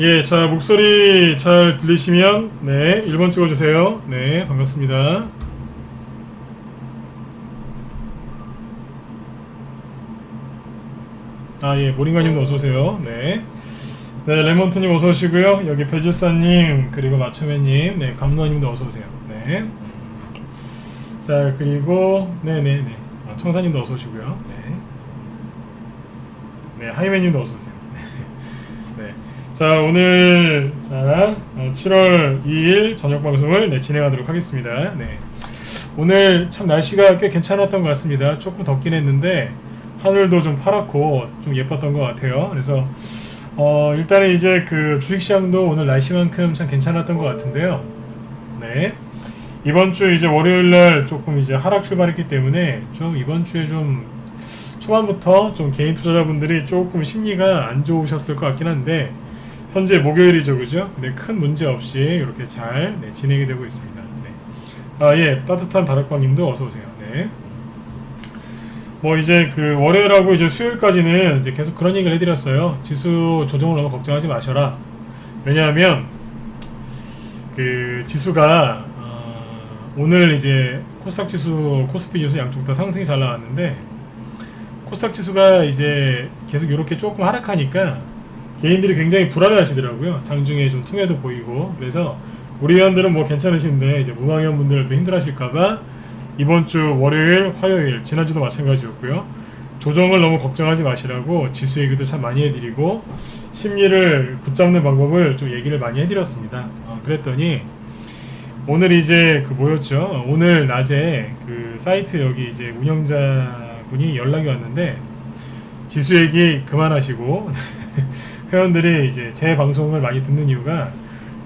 예, 자, 목소리 잘 들리시면, 네, 1번 찍어주세요. 네, 반갑습니다. 아, 예, 모링가님도 어서오세요. 네. 네, 레몬트님 어서오시고요. 여기 배질사님, 그리고 마초맨님, 네, 감노아님도 어서오세요. 네. 자, 그리고, 네네네. 아, 청사님도 어서오시고요. 네. 네, 하이맨님도 어서오세요. 네. 자, 오늘, 자, 7월 2일 저녁 방송을 네, 진행하도록 하겠습니다. 네. 오늘 참 날씨가 꽤 괜찮았던 것 같습니다. 조금 덥긴 했는데, 하늘도 좀 파랗고, 좀 예뻤던 것 같아요. 그래서, 일단은 이제 그 주식시장도 오늘 날씨만큼 참 괜찮았던 것 같은데요. 네. 이번 주 이제 월요일날 조금 이제 하락 출발했기 때문에 좀 이번 주에 좀 초반부터 좀 개인 투자자분들이 조금 심리가 안 좋으셨을 것 같긴 한데 현재 목요일이죠, 그죠? 네, 큰 문제 없이 이렇게 잘 네, 진행이 되고 있습니다. 네. 아, 예, 따뜻한 다락방님도 어서 오세요. 네. 뭐 이제 그 월요일하고 이제 수요일까지는 이제 계속 그런 얘기를 해드렸어요. 지수 조정을 너무 걱정하지 마셔라. 왜냐하면 그 지수가 오늘 이제 코스닥 지수, 코스피 지수 양쪽 다 상승이 잘 나왔는데 코스닥 지수가 이제 계속 이렇게 조금 하락하니까 개인들이 굉장히 불안해 하시더라고요. 장중에 좀 퉁해도 보이고. 그래서 우리 회원들은 뭐 괜찮으신데 이제 무방회원 분들도 힘들어 하실까봐 이번 주 월요일, 화요일, 지난주도 마찬가지였고요. 조정을 너무 걱정하지 마시라고 지수 얘기도 참 많이 해드리고 심리를 붙잡는 방법을 좀 얘기를 많이 해드렸습니다. 그랬더니 오늘 이제 그 뭐였죠? 오늘 낮에 그 사이트 여기 이제 운영자분이 연락이 왔는데 지수 얘기 그만하시고 회원들이 이제 제 방송을 많이 듣는 이유가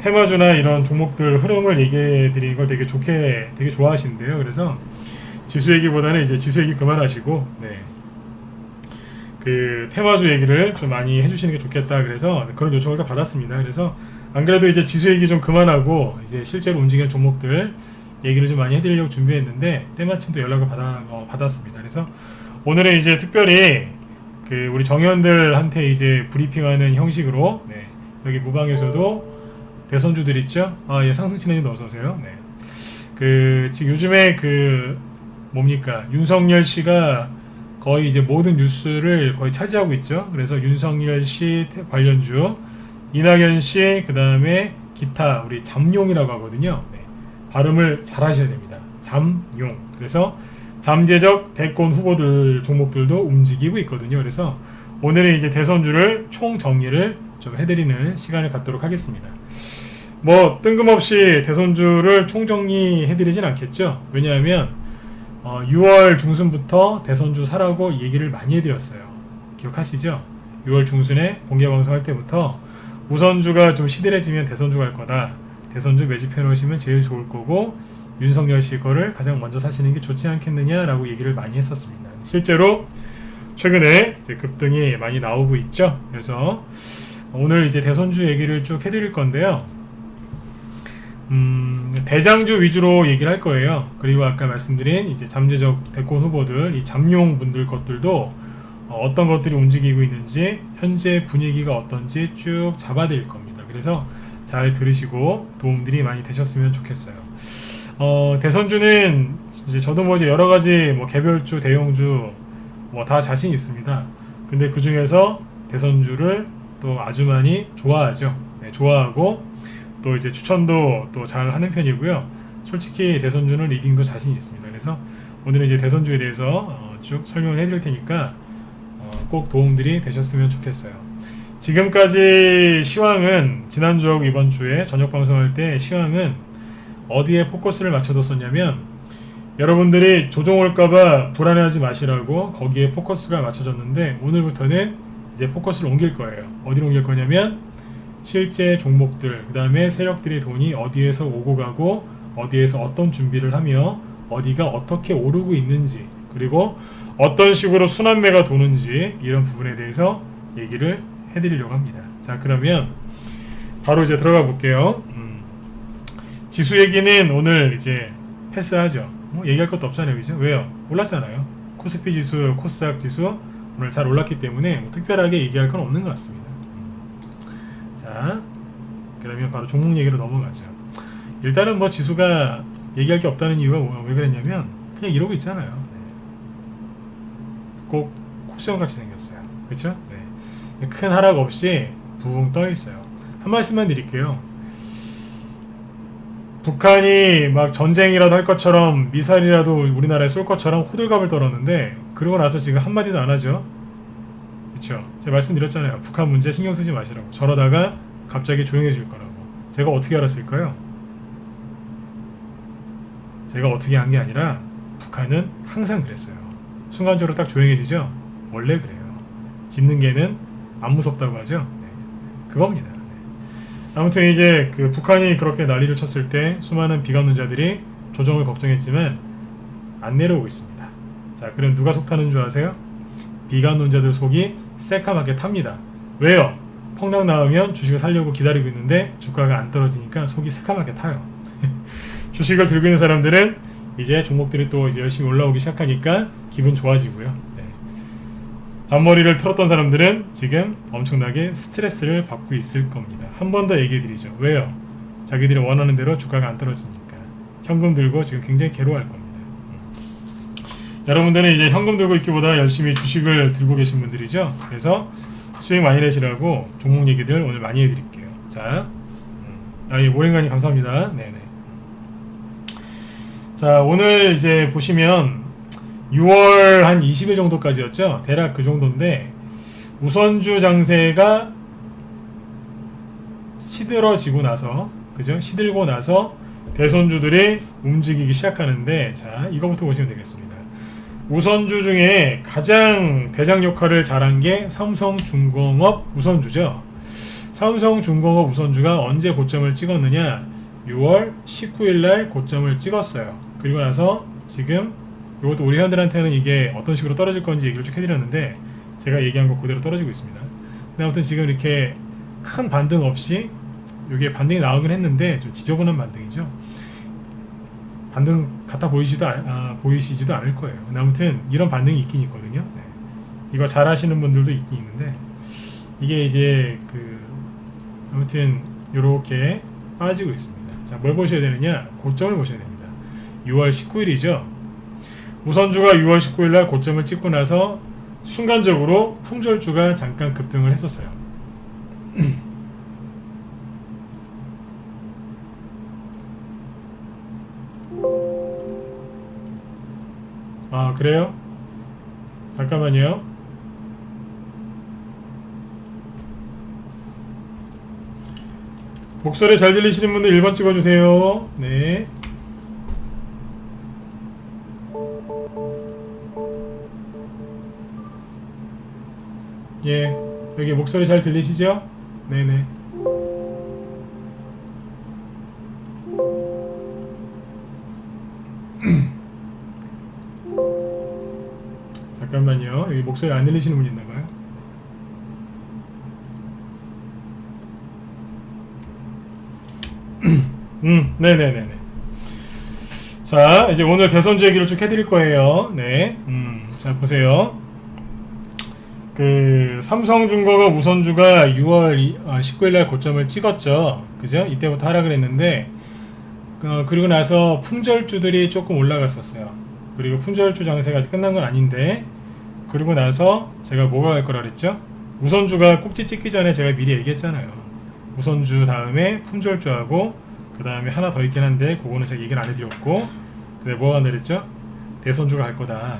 테마주나 이런 종목들 흐름을 얘기해 드리는 걸 되게 좋아하신대요. 그래서 지수 얘기보다는 이제 지수 얘기 그만하시고 네. 그 테마주 얘기를 좀 많이 해주시는 게 좋겠다. 그래서 그런 요청을 다 받았습니다. 그래서 안 그래도 이제 지수 얘기 좀 그만하고 이제 실제로 움직이는 종목들 얘기를 좀 많이 해드리려고 준비했는데 때마침 또 연락을 받았습니다. 그래서 오늘은 이제 특별히 그 우리 정회원들한테 이제 브리핑하는 형식으로 네, 여기 무방에서도 대선주들 있죠? 아, 예, 상승친애님도 어서 오세요. 네. 그 지금 요즘에 그 뭡니까 윤석열 씨가 거의 이제 모든 뉴스를 거의 차지하고 있죠. 그래서 윤석열 씨 관련주, 이낙연 씨, 그 다음에 기타 우리 잠룡이라고 하거든요. 네. 발음을 잘 하셔야 됩니다. 잠용. 그래서 잠재적 대권 후보들 종목들도 움직이고 있거든요. 그래서 오늘은 이제 대선주를 총 정리를 좀 해드리는 시간을 갖도록 하겠습니다. 뭐 뜬금없이 대선주를 총 정리해드리진 않겠죠. 왜냐하면 6월 중순부터 대선주 사라고 얘기를 많이 해드렸어요. 기억하시죠? 6월 중순에 공개방송할 때부터 우선주가 좀 시들해지면 대선주 갈 거다. 대선주 매집해 놓으시면 제일 좋을 거고 윤석열 씨 거를 가장 먼저 사시는 게 좋지 않겠느냐라고 얘기를 많이 했었습니다. 실제로 최근에 이제 급등이 많이 나오고 있죠. 그래서 오늘 이제 대선주 얘기를 쭉 해드릴 건데요. 대장주 위주로 얘기를 할 거예요. 그리고 아까 말씀드린 이제 잠재적 대권 후보들, 이 잠룡 분들 것들도 어떤 것들이 움직이고 있는지, 현재 분위기가 어떤지 쭉 잡아드릴 겁니다. 그래서 잘 들으시고 도움들이 많이 되셨으면 좋겠어요. 대선주는 이제 저도 뭐 이제 여러 가지 뭐 개별주, 대형주 뭐 다 자신 있습니다. 근데 그 중에서 대선주를 또 아주 많이 좋아하죠. 네, 좋아하고 또 이제 추천도 또 잘 하는 편이고요. 솔직히 대선주는 리딩도 자신 있습니다. 그래서 오늘은 이제 대선주에 대해서 쭉 설명을 해드릴 테니까 꼭 도움들이 되셨으면 좋겠어요. 지금까지 시황은 지난주하고 이번 주에 저녁 방송할 때 시황은 어디에 포커스를 맞춰뒀었냐면 여러분들이 조정 올까봐 불안해하지 마시라고 거기에 포커스가 맞춰졌는데 오늘부터는 이제 포커스를 옮길 거예요. 어디로 옮길 거냐면 실제 종목들, 그 다음에 세력들의 돈이 어디에서 오고 가고 어디에서 어떤 준비를 하며 어디가 어떻게 오르고 있는지 그리고 어떤 식으로 순환매가 도는지 이런 부분에 대해서 얘기를 해드리려고 합니다. 자, 그러면 바로 이제 들어가 볼게요. 지수 얘기는 오늘 이제 패스하죠. 얘기할 것도 없잖아요, 그죠? 왜요? 올랐잖아요. 코스피 지수, 코스닥 지수 오늘 잘 올랐기 때문에 뭐 특별하게 얘기할 건 없는 것 같습니다. 자, 그러면 바로 종목 얘기로 넘어가죠. 일단은 뭐 지수가 얘기할 게 없다는 이유가 왜 그랬냐면 그냥 이러고 있잖아요. 네. 꼭 코스형같이 생겼어요. 그쵸? 네. 큰 하락 없이 붕 떠 있어요. 한 말씀만 드릴게요. 북한이 막 전쟁이라도 할 것처럼 미사일이라도 우리나라에 쏠 것처럼 호들갑을 떨었는데 그러고 나서 지금 한마디도 안 하죠. 그쵸? 제가 말씀드렸잖아요. 북한 문제 신경 쓰지 마시라고. 저러다가 갑자기 조용해질 거라고. 제가 어떻게 알았을까요? 제가 어떻게 한 게 아니라 북한은 항상 그랬어요. 순간적으로 딱 조용해지죠? 원래 그래요. 짖는 개는 안 무섭다고 하죠? 네. 그겁니다. 네. 아무튼 이제 그 북한이 그렇게 난리를 쳤을 때 수많은 비관론자들이 조정을 걱정했지만 안 내려오고 있습니다. 자, 그럼 누가 속 타는 줄 아세요? 비관론자들 속이 새카맣게 탑니다. 왜요? 폭락 나오면 주식을 살려고 기다리고 있는데 주가가 안 떨어지니까 속이 새카맣게 타요. 주식을 들고 있는 사람들은 이제 종목들이 또 이제 열심히 올라오기 시작하니까 기분 좋아지고요. 네. 잔머리를 틀었던 사람들은 지금 엄청나게 스트레스를 받고 있을 겁니다. 한 번 더 얘기해드리죠. 왜요? 자기들이 원하는 대로 주가가 안 떨어지니까 현금 들고 지금 굉장히 괴로워할 겁니다. 여러분들은 이제 현금 들고 있기보다 열심히 주식을 들고 계신 분들이죠. 그래서 수익 많이 내시라고 종목 얘기들 오늘 많이 해드릴게요. 자, 예, 모랭가님 감사합니다. 네네. 자, 오늘 이제 보시면 6월 한 20일 정도까지였죠. 대략 그 정도인데 우선주 장세가 시들어지고 나서, 그죠? 시들고 나서 대선주들이 움직이기 시작하는데, 자, 이거부터 보시면 되겠습니다. 우선주 중에 가장 대장 역할을 잘한 게 삼성중공업 우선주죠. 삼성중공업 우선주가 언제 고점을 찍었느냐? 6월 19일 날 고점을 찍었어요. 그리고 나서 지금 이것도 우리 회원들한테는 이게 어떤 식으로 떨어질 건지 얘기를 쭉 해드렸는데 제가 얘기한 거 그대로 떨어지고 있습니다. 근데 아무튼 지금 이렇게 큰 반등 없이 이게 반등이 나오긴 했는데 좀 지저분한 반등이죠. 반등 같아 보이시지도 않을 거예요. 근데 아무튼 이런 반등이 있긴 있거든요. 네. 이거 잘 하시는 분들도 있긴 있는데 이게 이제 아무튼 이렇게 빠지고 있습니다. 자, 뭘 보셔야 되느냐? 고점을 보셔야 됩니다. 6월 19일이죠. 우선주가 6월 19일 날 고점을 찍고 나서 순간적으로 품절주가 잠깐 급등을 했었어요. 아, 그래요? 잠깐만요. 목소리 잘 들리시는 분들 1번 찍어주세요. 네. 예, 여기 목소리 잘 들리시죠? 네네. 잠깐만요. 여기 목소리 안 들리시는 분 있나봐요. 네네네네. 자, 이제 오늘 대선주 얘기를 쭉 해드릴 거예요. 네. 자, 보세요. 삼성중공업 우선주가 6월 19일 날 고점을 찍었죠. 그죠? 이때부터 하락을 했는데, 그리고 나서 품절주들이 조금 올라갔었어요. 그리고 품절주 장세가 아직 끝난 건 아닌데, 그리고 나서 제가 뭐가 갈 거라 그랬죠? 우선주가 꼭지 찍기 전에 제가 미리 얘기했잖아요. 우선주 다음에 품절주하고 그 다음에 하나 더 있긴 한데 그거는 제가 얘기를 안 해드렸고, 근데 뭐가 간다 그랬죠? 대선주가 갈 거다.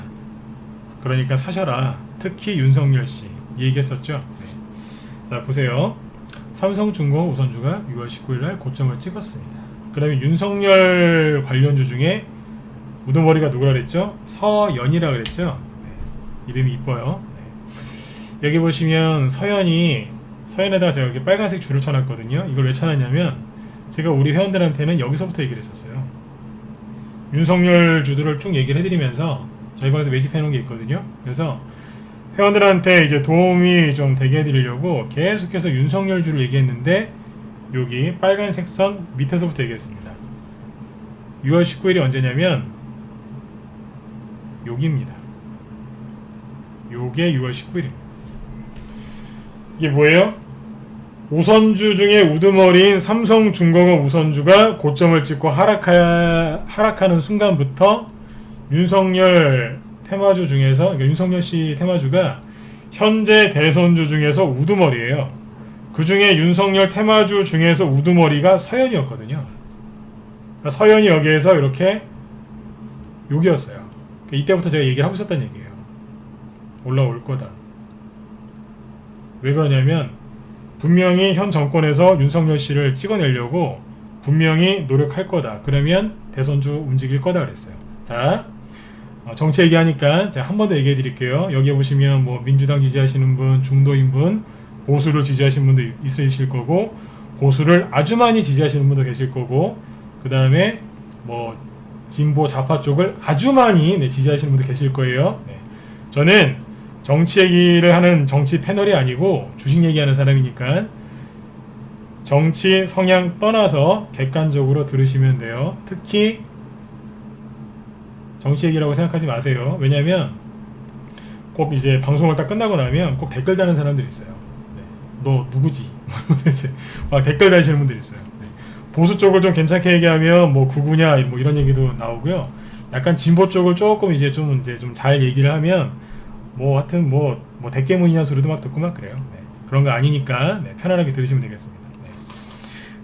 그러니까 사셔라. 특히 윤석열씨 얘기했었죠. 네. 자, 보세요. 삼성중공업 우선주가 6월 19일 날 고점을 찍었습니다. 그다음에 윤석열 관련주 중에 우두머리가 누구라 그랬죠? 서연이라 그랬죠? 네. 이름이 이뻐요. 네. 여기 보시면 서연에다가 제가 이렇게 빨간색 줄을 쳐놨거든요. 이걸 왜 쳐놨냐면 제가 우리 회원들한테는 여기서부터 얘기를 했었어요. 윤석열 주들을 쭉 얘기를 해드리면서 저희 방에서 매집해 놓은 게 있거든요. 그래서 회원들한테 이제 도움이 좀 되게 해드리려고 계속해서 윤석열 주를 얘기했는데 여기 빨간색 선 밑에서부터 얘기했습니다. 6월 19일이 언제냐면 여기입니다. 요게 6월 19일입니다. 이게 뭐예요? 우선주 중에 우두머리인 삼성중공업 우선주가 고점을 찍고 하락하는 순간부터 윤석열 테마주 중에서, 그러니까 윤석열 씨 테마주가 현재 대선주 중에서 우두머리예요. 그 중에 윤석열 테마주 중에서 우두머리가 서현이었거든요. 그러니까 서현이 여기에서 이렇게 여기였어요. 그러니까 이때부터 제가 얘기를 하고 있었다는 얘기예요. 올라올 거다. 왜 그러냐면 분명히 현 정권에서 윤석열 씨를 찍어내려고 분명히 노력할 거다. 그러면 대선주 움직일 거다 그랬어요. 자, 정치 얘기하니까 제가 한 번 더 얘기해 드릴게요. 여기에 보시면 뭐 민주당 지지하시는 분, 중도인 분, 보수를 지지하시는 분도 있으실 거고, 보수를 아주 많이 지지하시는 분도 계실 거고, 그 다음에 뭐 진보 좌파 쪽을 아주 많이 지지하시는 분도 계실 거예요. 네. 저는 정치 얘기를 하는 정치 패널이 아니고 주식 얘기하는 사람이니까 정치 성향 떠나서 객관적으로 들으시면 돼요. 특히 정치 얘기라고 생각하지 마세요. 왜냐면 꼭 이제 방송을 딱 끝나고 나면 꼭 댓글 다는 사람들이 있어요. 네. 너 누구지? 막 댓글 다시는 분들이 있어요. 네. 보수 쪽을 좀 괜찮게 얘기하면 뭐 구구냐 뭐 이런 얘기도 나오고요. 약간 진보 쪽을 조금 이제 좀 잘 얘기를 하면 뭐 하여튼 뭐 대깨문이냐 소리도 막 듣고 막 그래요. 네. 그런 거 아니니까 네, 편안하게 들으시면 되겠습니다. 네.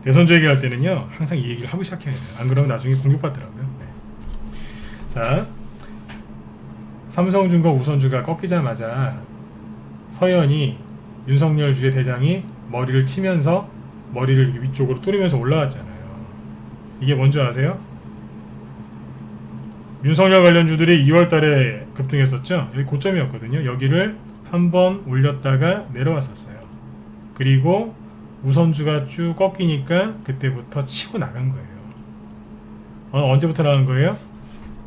대선주 얘기할 때는요 항상 이 얘기를 하고 시작해야 돼요. 안 그러면 나중에 공격받더라고요. 네. 자, 삼성중공 우선주가 꺾이자마자 서현이 윤석열 주의 대장이 머리를 치면서 머리를 위쪽으로 뚫으면서 올라왔잖아요. 이게 뭔지 아세요? 윤석열 관련주들이 2월달에 급등했었죠. 여기 고점이었거든요. 여기를 한번 올렸다가 내려왔었어요. 그리고 우선주가 쭉 꺾이니까 그때부터 치고 나간 거예요. 언제부터 나간 거예요?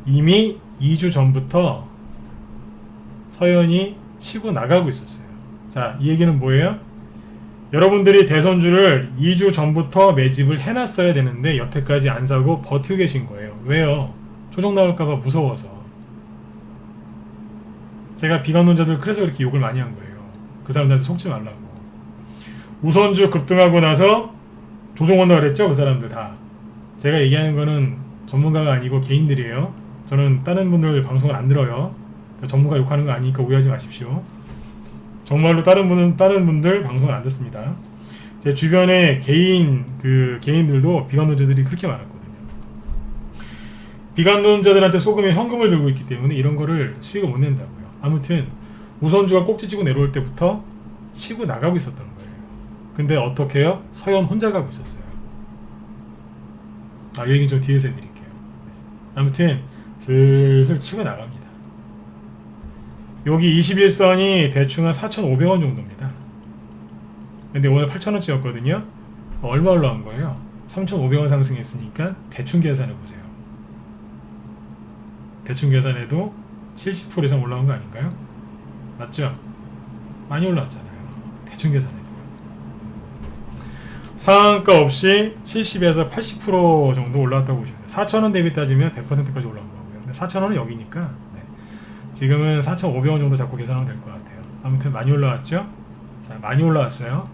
이미 2주 전부터 서현이 치고 나가고 있었어요. 자, 이 얘기는 뭐예요? 여러분들이 대선주를 2주 전부터 매집을 해놨어야 되는데 여태까지 안 사고 버티고 계신 거예요. 왜요? 조정 나올까봐 무서워서. 제가 비관론자들 그래서 그렇게 욕을 많이 한 거예요. 그 사람들한테 속지 말라고. 우선주 급등하고 나서 조정 온다 그랬죠? 그 사람들 다. 제가 얘기하는 거는 전문가가 아니고 개인들이에요. 저는 다른 분들 방송을 안 들어요. 전문가 욕하는 거 아니니까 오해하지 마십시오. 정말로 다른 분들 방송을 안 듣습니다. 제 주변에 개인들도 비관론자들이 그렇게 많았거든요. 비관론자들한테 속으면 현금을 들고 있기 때문에 이런 거를 수익을 못 낸다고요. 아무튼 우선주가 꼭지치고 내려올 때부터 치고 나가고 있었던 거예요. 근데 어떻게 해요? 서현 혼자 가고 있었어요. 이 얘기는 좀 뒤에서 해드릴게요. 아무튼 슬슬 치고 나갑니다. 여기 21선이 대충 한 4,500원 정도입니다. 근데 오늘 8,000원치였거든요. 얼마 올라온 거예요? 3,500원 상승했으니까 대충 계산해보세요. 대충 계산해도 70% 이상 올라온 거 아닌가요? 맞죠? 많이 올라왔잖아요. 대충 계산해도요. 상한가 없이 70에서 80% 정도 올라왔다고 보시면 돼요. 4,000원 대비 따지면 100%까지 올라온 거고요. 근데 4,000원은 여기니까 네. 지금은 4,500원 정도 잡고 계산하면 될 것 같아요. 아무튼 많이 올라왔죠? 자, 많이 올라왔어요.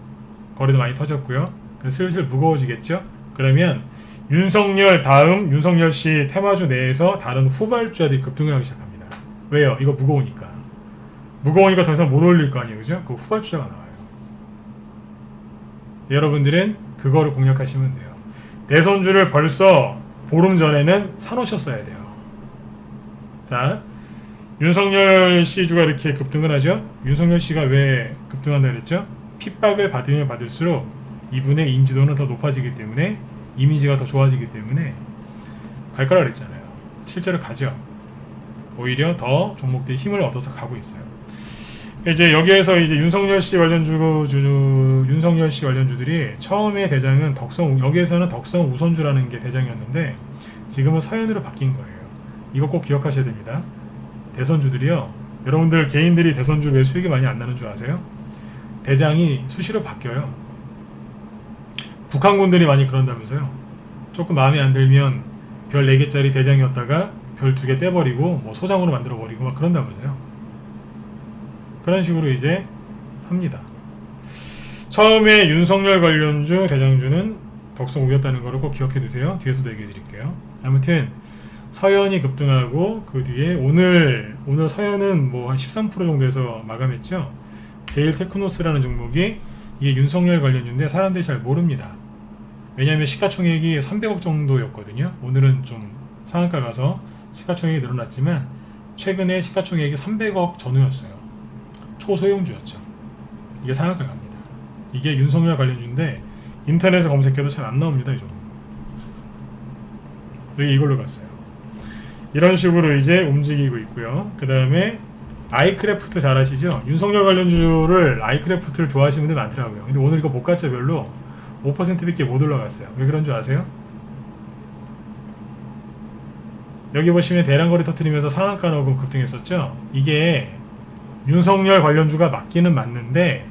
거래도 많이 터졌고요. 슬슬 무거워지겠죠? 그러면 윤석열 다음 윤석열 씨 테마주 내에서 다른 후발주자들이 급등을 하기 시작합니다. 왜요? 이거 무거우니까. 무거우니까 더 이상 못 올릴 거 아니에요, 그죠? 그 후발주자가 나와요. 여러분들은 그거를 공략하시면 돼요. 대선주를 벌써 보름 전에는 사놓으셨어야 돼요. 자, 윤석열 씨 주가 이렇게 급등을 하죠? 윤석열 씨가 왜 급등한다 그랬죠? 핍박을 받으면 받을수록 이분의 인지도는 더 높아지기 때문에 이미지가 더 좋아지기 때문에 갈 거라 그랬잖아요. 실제로 가죠. 오히려 더 종목들이 힘을 얻어서 가고 있어요. 이제 여기에서 이제 윤석열 씨 관련주들이 처음에 대장은 여기에서는 덕성 우선주라는 게 대장이었는데 지금은 서현으로 바뀐 거예요. 이거 꼭 기억하셔야 됩니다. 대선주들이요. 여러분들 개인들이 대선주로 왜 수익이 많이 안 나는 줄 아세요? 대장이 수시로 바뀌어요. 북한군들이 많이 그런다면서요. 조금 마음에 안 들면 별 4개짜리 대장이었다가 별 2개 떼버리고 뭐 소장으로 만들어버리고 막 그런다면서요. 그런 식으로 이제 합니다. 처음에 윤석열 관련주 대장주는 덕성 오겼다는 거를 꼭 기억해 두세요. 뒤에서도 얘기해 드릴게요. 아무튼 서현이 급등하고 그 뒤에 오늘 서현은 뭐 한 13% 정도에서 마감했죠. 제일테크노스라는 종목이 이게 윤석열 관련주인데 사람들이 잘 모릅니다. 왜냐하면 시가총액이 300억 정도였거든요. 오늘은 좀 상한가 가서 시가총액이 늘어났지만 최근에 시가총액이 300억 전후였어요. 초소형주였죠. 이게 상한가 갑니다. 이게 윤석열 관련주인데 인터넷에 검색해도 잘 안 나옵니다. 이 종목. 여기 이걸로 갔어요. 이런 식으로 이제 움직이고 있고요. 그 다음에 아이크래프트 잘 아시죠? 윤석열 관련주를 아이크래프트를 좋아하시는 분들 많더라고요. 근데 오늘 이거 못 갔죠. 별로 5%밖에 못 올라갔어요. 왜 그런 줄 아세요? 여기 보시면 대량거래 터뜨리면서 상한가 나오고 급등했었죠. 이게 윤석열 관련주가 맞기는 맞는데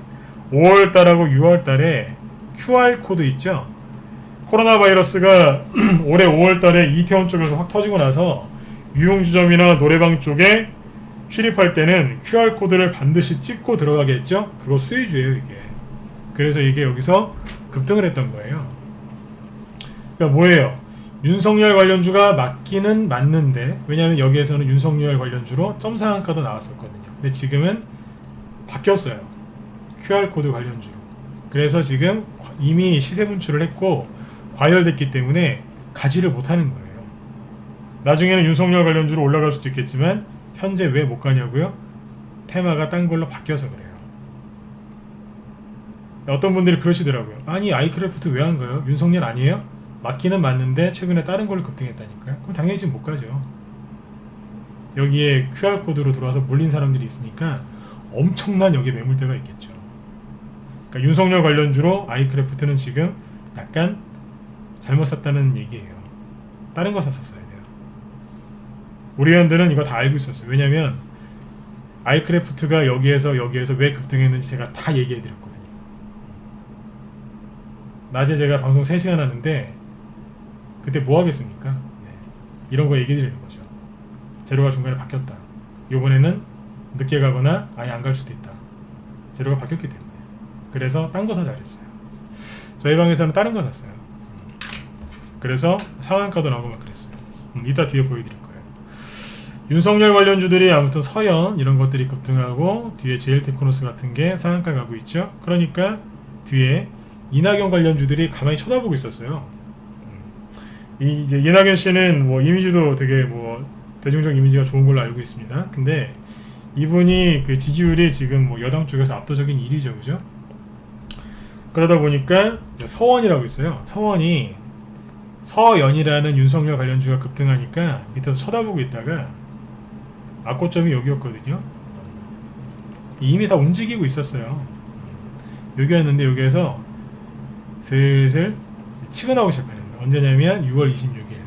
5월달하고 6월달에 QR코드 있죠. 코로나 바이러스가 올해 5월달에 이태원 쪽에서 확 터지고 나서 유흥주점이나 노래방 쪽에 출입할 때는 QR코드를 반드시 찍고 들어가게 했죠. 그거 수혜주예요 이게. 그래서 이게 여기서 급등을 했던 거예요. 그러니까 뭐예요? 윤석열 관련주가 맞기는 맞는데, 왜냐하면 여기에서는 윤석열 관련주로 점상한가도 나왔었거든요. 근데 지금은 바뀌었어요. QR코드 관련주로. 그래서 지금 이미 시세 분출을 했고 과열됐기 때문에 가지를 못하는 거예요. 나중에는 윤석열 관련주로 올라갈 수도 있겠지만 현재 왜 못 가냐고요? 테마가 딴 걸로 바뀌어서 그래요. 어떤 분들이 그러시더라고요. 아니 아이크래프트 왜 안 가요? 윤석열 아니에요? 맞기는 맞는데 최근에 다른 걸로 급등했다니까요. 그럼 당연히 지금 못 가죠. 여기에 QR코드로 들어와서 물린 사람들이 있으니까 엄청난 여기에 매물대가 있겠죠. 그러니까 윤석열 관련주로 아이크래프트는 지금 약간 잘못 샀다는 얘기예요. 다른 거 샀었어야 돼요. 우리 회원들은 이거 다 알고 있었어요. 왜냐면 아이크래프트가 여기에서 왜 급등했는지 제가 다 얘기해 드렸거든요. 낮에 제가 방송 3시간 하는데 그때 뭐 하겠습니까? 네. 이런 거 얘기 드리는 거죠. 재료가 중간에 바뀌었다. 이번에는 늦게 가거나 아예 안 갈 수도 있다. 재료가 바뀌었기 때문에. 그래서 딴 거 사 잘했어요. 저희 방에서는 다른 거 샀어요. 그래서 상한가도 나오고 막 그랬어요. 이따 뒤에 보여드릴 거예요. 윤석열 관련주들이 아무튼 서현 이런 것들이 급등하고 뒤에 제일테크노스 같은 게 상한가 가고 있죠. 그러니까 뒤에 이낙연 관련주들이 가만히 쳐다보고 있었어요. 이제 이낙연 씨는 뭐 이미지도 되게 뭐 대중적 이미지가 좋은 걸로 알고 있습니다. 근데 이분이 그 지지율이 지금 뭐 여당 쪽에서 압도적인 1위죠, 그죠? 그러다 보니까 이제 서원이라고 있어요. 서원이 서연이라는 윤석열 관련주가 급등하니까 밑에서 쳐다보고 있다가 악고점이 여기였거든요. 이미 다 움직이고 있었어요. 여기였는데 여기에서 슬슬 치고 나오기 시작하는 거예요. 언제냐면 6월 26일.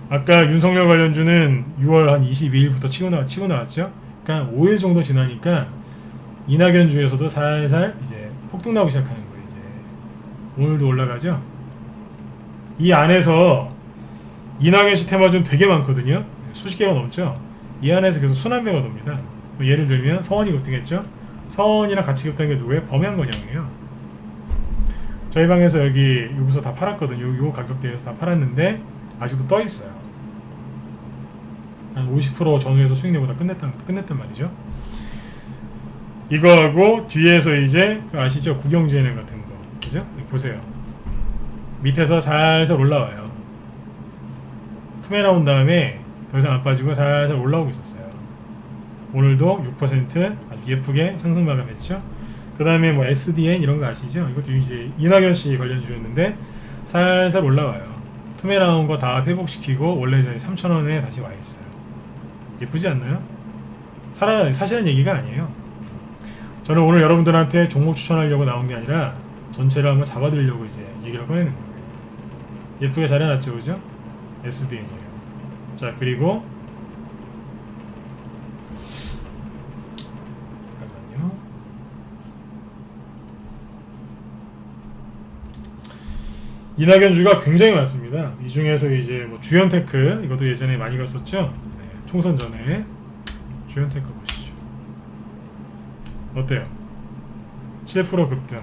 아까 윤석열 관련주는 6월 한 22일부터 치고 나왔죠. 그러니까 5일 정도 지나니까 이낙연 주에서도 살살 이제 폭등 나오기 시작하는 거예요. 이제 오늘도 올라가죠. 이 안에서 이낙연 씨 테마준 되게 많거든요. 수십 개가 넘죠. 이 안에서 계속 순환매가 돕니다. 예를 들면 서원이 급등했죠. 서원이랑 같이 급등한 게 누구예요? 범양건영이에요. 저희 방에서 여기서 다 팔았거든요. 요 가격대에서 다 팔았는데 아직도 떠 있어요. 한 50% 전후에서 수익내보다 끝냈단 말이죠. 이거하고 뒤에서 이제 아시죠? 국영지은행 같은 거, 그죠? 보세요. 밑에서 살살 올라와요. 투매 나온 다음에 더 이상 안 빠지고 살살 올라오고 있었어요. 오늘도 6% 아주 예쁘게 상승 마감했죠. 그 다음에 뭐 SDN 이런 거 아시죠? 이것도 이제 이낙연 씨 관련주였는데 살살 올라와요. 투매 나온 거 다 회복시키고 원래 자리 3,000원에 다시 와 있어요. 예쁘지 않나요? 사실은 얘기가 아니에요. 저는 오늘 여러분들한테 종목 추천하려고 나온 게 아니라 전체를 한번 잡아드리려고 이제 얘기를 꺼내는 거예요. 예쁘게 잘 해놨죠, 그죠? SDN이에요. 자, 그리고 잠깐만요. 이낙연주가 굉장히 많습니다. 이 중에서 이제 뭐 주연테크 이것도 예전에 많이 갔었죠. 네, 총선 전에 주연테크 보시죠. 어때요? 7% 급등,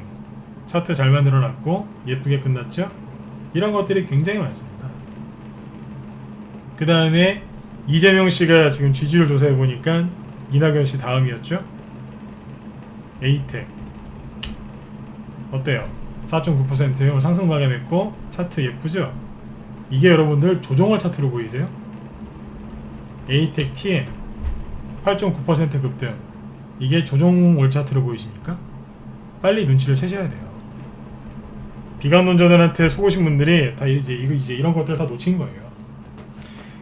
차트 잘 만들어놨고 예쁘게 끝났죠. 이런 것들이 굉장히 많습니다. 그 다음에 이재명 씨가 지금 지지율 조사해 보니까 이낙연 씨 다음이었죠. 에이텍 어때요? 4.9% 상승 마감했고 차트 예쁘죠? 이게 여러분들 조정월 차트로 보이세요? 에이텍 TM 8.9% 급등, 이게 조정월 차트로 보이십니까? 빨리 눈치를 채셔야 돼요. 비관론자들한테 속으신 분들이 다 이제 이런 것들 다 놓친 거예요.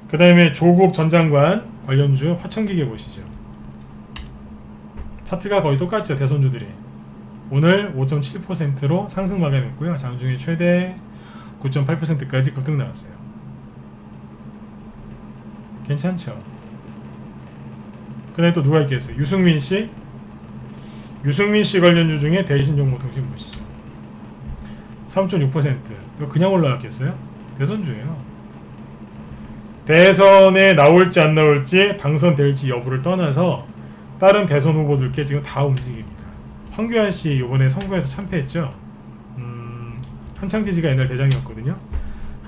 그 다음에 조국 전 장관 관련주 화천기계 보시죠. 차트가 거의 똑같죠. 대선주들이 오늘 5.7%로 상승 마감했고요. 장중에 최대 9.8%까지 급등 나왔어요. 괜찮죠? 그 다음에 또 누가 있겠어요? 유승민 씨 관련주 중에 대신정보통신 보시죠. 3.6%. 이거 그냥 올라갔겠어요? 대선주예요. 대선에 나올지 안 나올지, 당선될지 여부를 떠나서 다른 대선 후보들께 지금 다 움직입니다. 황교안 씨 이번에 선거에서 참패했죠. 한창지지가 옛날 대장이었거든요.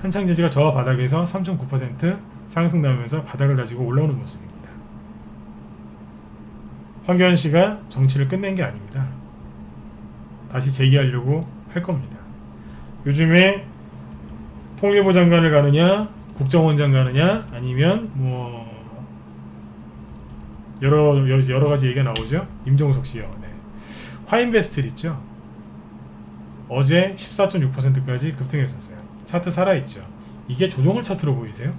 한창지지가 저 바닥에서 3.9% 상승 나오면서 바닥을 다지고 올라오는 모습입니다. 황교안 씨가 정치를 끝낸 게 아닙니다. 다시 재기하려고 할 겁니다. 요즘에 통일부 장관을 가느냐, 국정원장 가느냐, 아니면 뭐 여러 가지 얘기가 나오죠. 임종석 씨요. 네. 화인베스트 있죠. 어제 14.6%까지 급등했었어요. 차트 살아있죠. 이게 조정월 차트로 보이세요?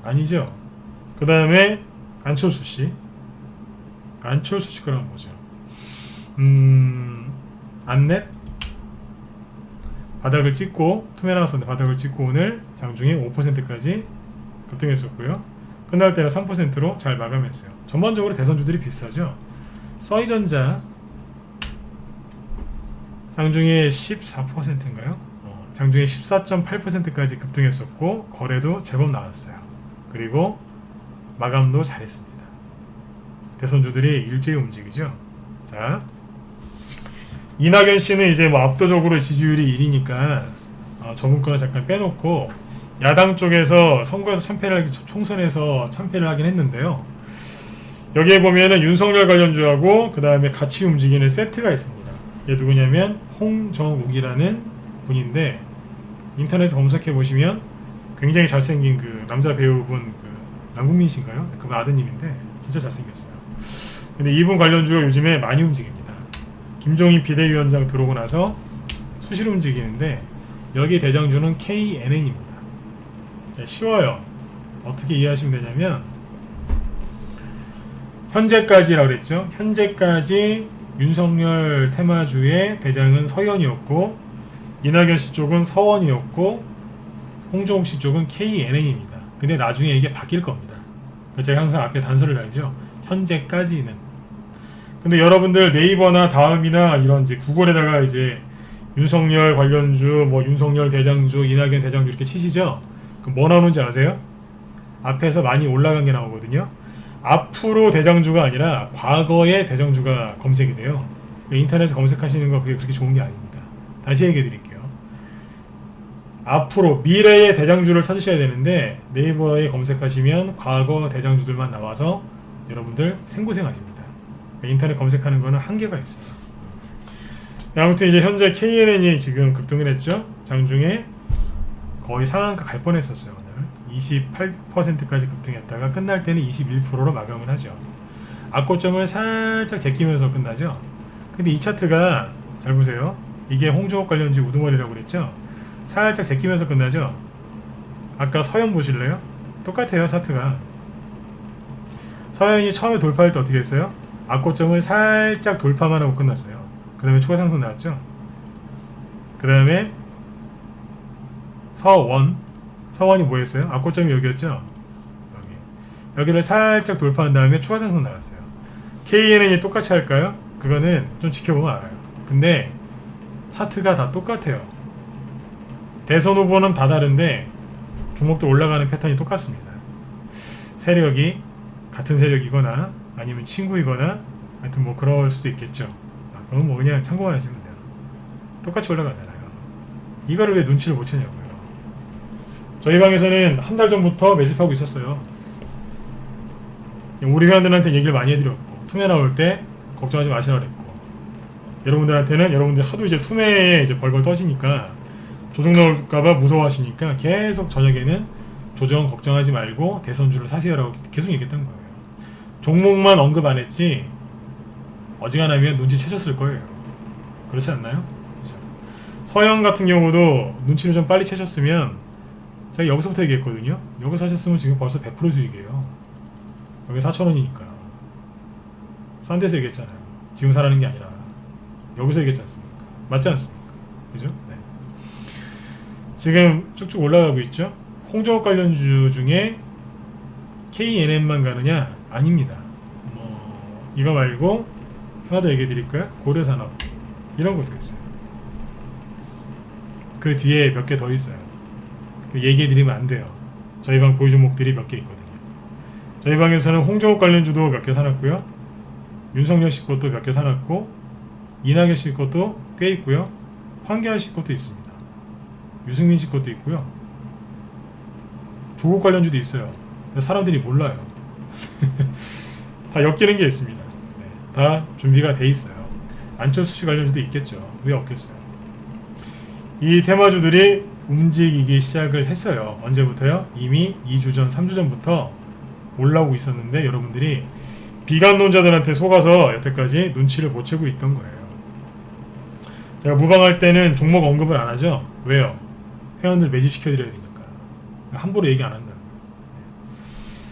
아니죠. 그 다음에 안철수 씨 거랑 보죠. 안넷 바닥을 찍고, 투매나왔었는데 바닥을 찍고 오늘 장중에 5%까지 급등했었고요. 끝날 때는 3%로 잘 마감했어요. 전반적으로 대선주들이 비슷하죠. 서희전자 장중에 14%인가요? 장중에 14.8%까지 급등했었고 거래도 제법 나왔어요. 그리고 마감도 잘했습니다. 대선주들이 일제히 움직이죠. 자, 이낙연 씨는 이제 뭐 압도적으로 지지율이 1위니까 저분 거는 잠깐 빼놓고, 야당 쪽에서 선거에서 총선에서 참패를 하긴 했는데요. 여기에 보면은 윤석열 관련주하고 그 다음에 같이 움직이는 세트가 있습니다. 얘 누구냐면 홍정욱이라는 분인데, 인터넷에 검색해 보시면 굉장히 잘생긴 그 남자 배우분, 그 남궁민 씨인가요? 그분 아드님인데 진짜 잘생겼어요. 근데 이분 관련주가 요즘에 많이 움직입니다. 김종인 비대위원장 들어오고 나서 수시로 움직이는데, 여기 대장주는 KNN입니다. 네, 쉬워요. 어떻게 이해하시면 되냐면, 현재까지라고 그랬죠. 현재까지 윤석열 테마주의 대장은 서현이었고, 이낙연 씨 쪽은 서원이었고, 홍정욱 씨 쪽은 KNN입니다. 근데 나중에 이게 바뀔 겁니다. 제가 항상 앞에 단서를 달죠. 현재까지는. 근데 여러분들 네이버나 다음이나 이런 이제 구글에다가 이제 윤석열 관련주, 뭐 윤석열 대장주, 이낙연 대장주 이렇게 치시죠. 그럼 뭐 나오는지 아세요? 앞에서 많이 올라간 게 나오거든요. 앞으로 대장주가 아니라 과거의 대장주가 검색이 돼요. 인터넷에 검색하시는 거 그게 그렇게 좋은 게 아닙니다. 다시 얘기해 드릴게요. 앞으로 미래의 대장주를 찾으셔야 되는데, 네이버에 검색하시면 과거 대장주들만 나와서 여러분들 생고생하십니다. 인터넷 검색하는 거는 한계가 있어요. 아무튼 이제 현재 KNN이 지금 급등을 했죠. 장중에 거의 상한가 갈 뻔했었어요. 오늘 28%까지 급등했다가 끝날 때는 21%로 마감을 하죠. 악고점을 살짝 제끼면서 끝나죠. 근데 이 차트가 잘 보세요. 이게 홍정욱 관련주 우두머리라고 그랬죠. 살짝 제끼면서 끝나죠. 아까 서현 보실래요? 똑같아요. 차트가. 서현이 처음에 돌파할 때 어떻게 했어요? 악고점을 살짝 돌파만 하고 끝났어요. 그 다음에 추가 상승 나왔죠. 그 다음에 서원이 뭐 했어요? 악고점이 여기였죠. 여기를 살짝 돌파한 다음에 추가 상승 나왔어요. KNN이 똑같이 할까요? 그거는 좀 지켜보면 알아요. 근데 차트가 다 똑같아요. 대선 후보는 다 다른데 종목도 올라가는 패턴이 똑같습니다. 세력이 같은 세력이거나 아니면 친구이거나 하여튼 뭐 그럴 수도 있겠죠. 그건 뭐 그냥 참고만 하시면 돼요. 똑같이 올라가잖아요. 이거를 왜 눈치를 못 채냐고요. 저희 방에서는 한 달 전부터 매집하고 있었어요. 우리 회원들한테 얘기를 많이 해드렸고, 투매 나올 때 걱정하지 마시라 그랬고, 여러분들한테는 여러분들 하도 이제 투매에 이제 벌벌 떠시니까 조정 나올까봐 무서워하시니까 계속 저녁에는 조정 걱정하지 말고 대선주를 사세요라고 계속 얘기했던 거예요. 종목만 언급 안 했지 어지간하면 눈치채셨을 거예요. 그렇지 않나요? 그렇죠. 서영 같은 경우도 눈치를 좀 빨리 채셨으면 제가 여기서부터 얘기했거든요. 여기 사셨으면 지금 벌써 100% 수익이에요. 여기 4,000원이니까 싼 데서 얘기했잖아요. 지금 사라는 게 아니라 여기서 얘기했지 않습니까? 맞지 않습니까? 그죠? 네. 지금 쭉쭉 올라가고 있죠. 홍정업 관련주 중에 KNM만 가느냐? 아닙니다. 이거 말고 하나 더 얘기해 드릴까요? 고려산업 이런 것도 있어요. 그 뒤에 몇 개 더 있어요. 얘기해 드리면 안 돼요. 저희 방 보유 종목들이 몇 개 있거든요. 저희 방에서는 홍정업 관련주도 몇 개 사놨고요. 윤석열 씨 것도 몇 개 사놨고, 이낙연 씨 것도 꽤 있고요. 황교안 씨 것도 있습니다. 유승민 씨 것도 있고요. 조국 관련주도 있어요. 사람들이 몰라요. 다 엮이는 게 있습니다. 네, 다 준비가 돼 있어요. 안철수 씨 관련주도 있겠죠. 왜 없겠어요? 이 테마주들이 움직이기 시작을 했어요. 언제부터요? 이미 2주 전, 3주 전부터 올라오고 있었는데 여러분들이 비관론자들한테 속아서 여태까지 눈치를 못 채고 있던 거예요. 제가 무방할 때는 종목 언급을 안 하죠. 왜요? 회원들 매집시켜드려야 되니까. 함부로 얘기 안 한다.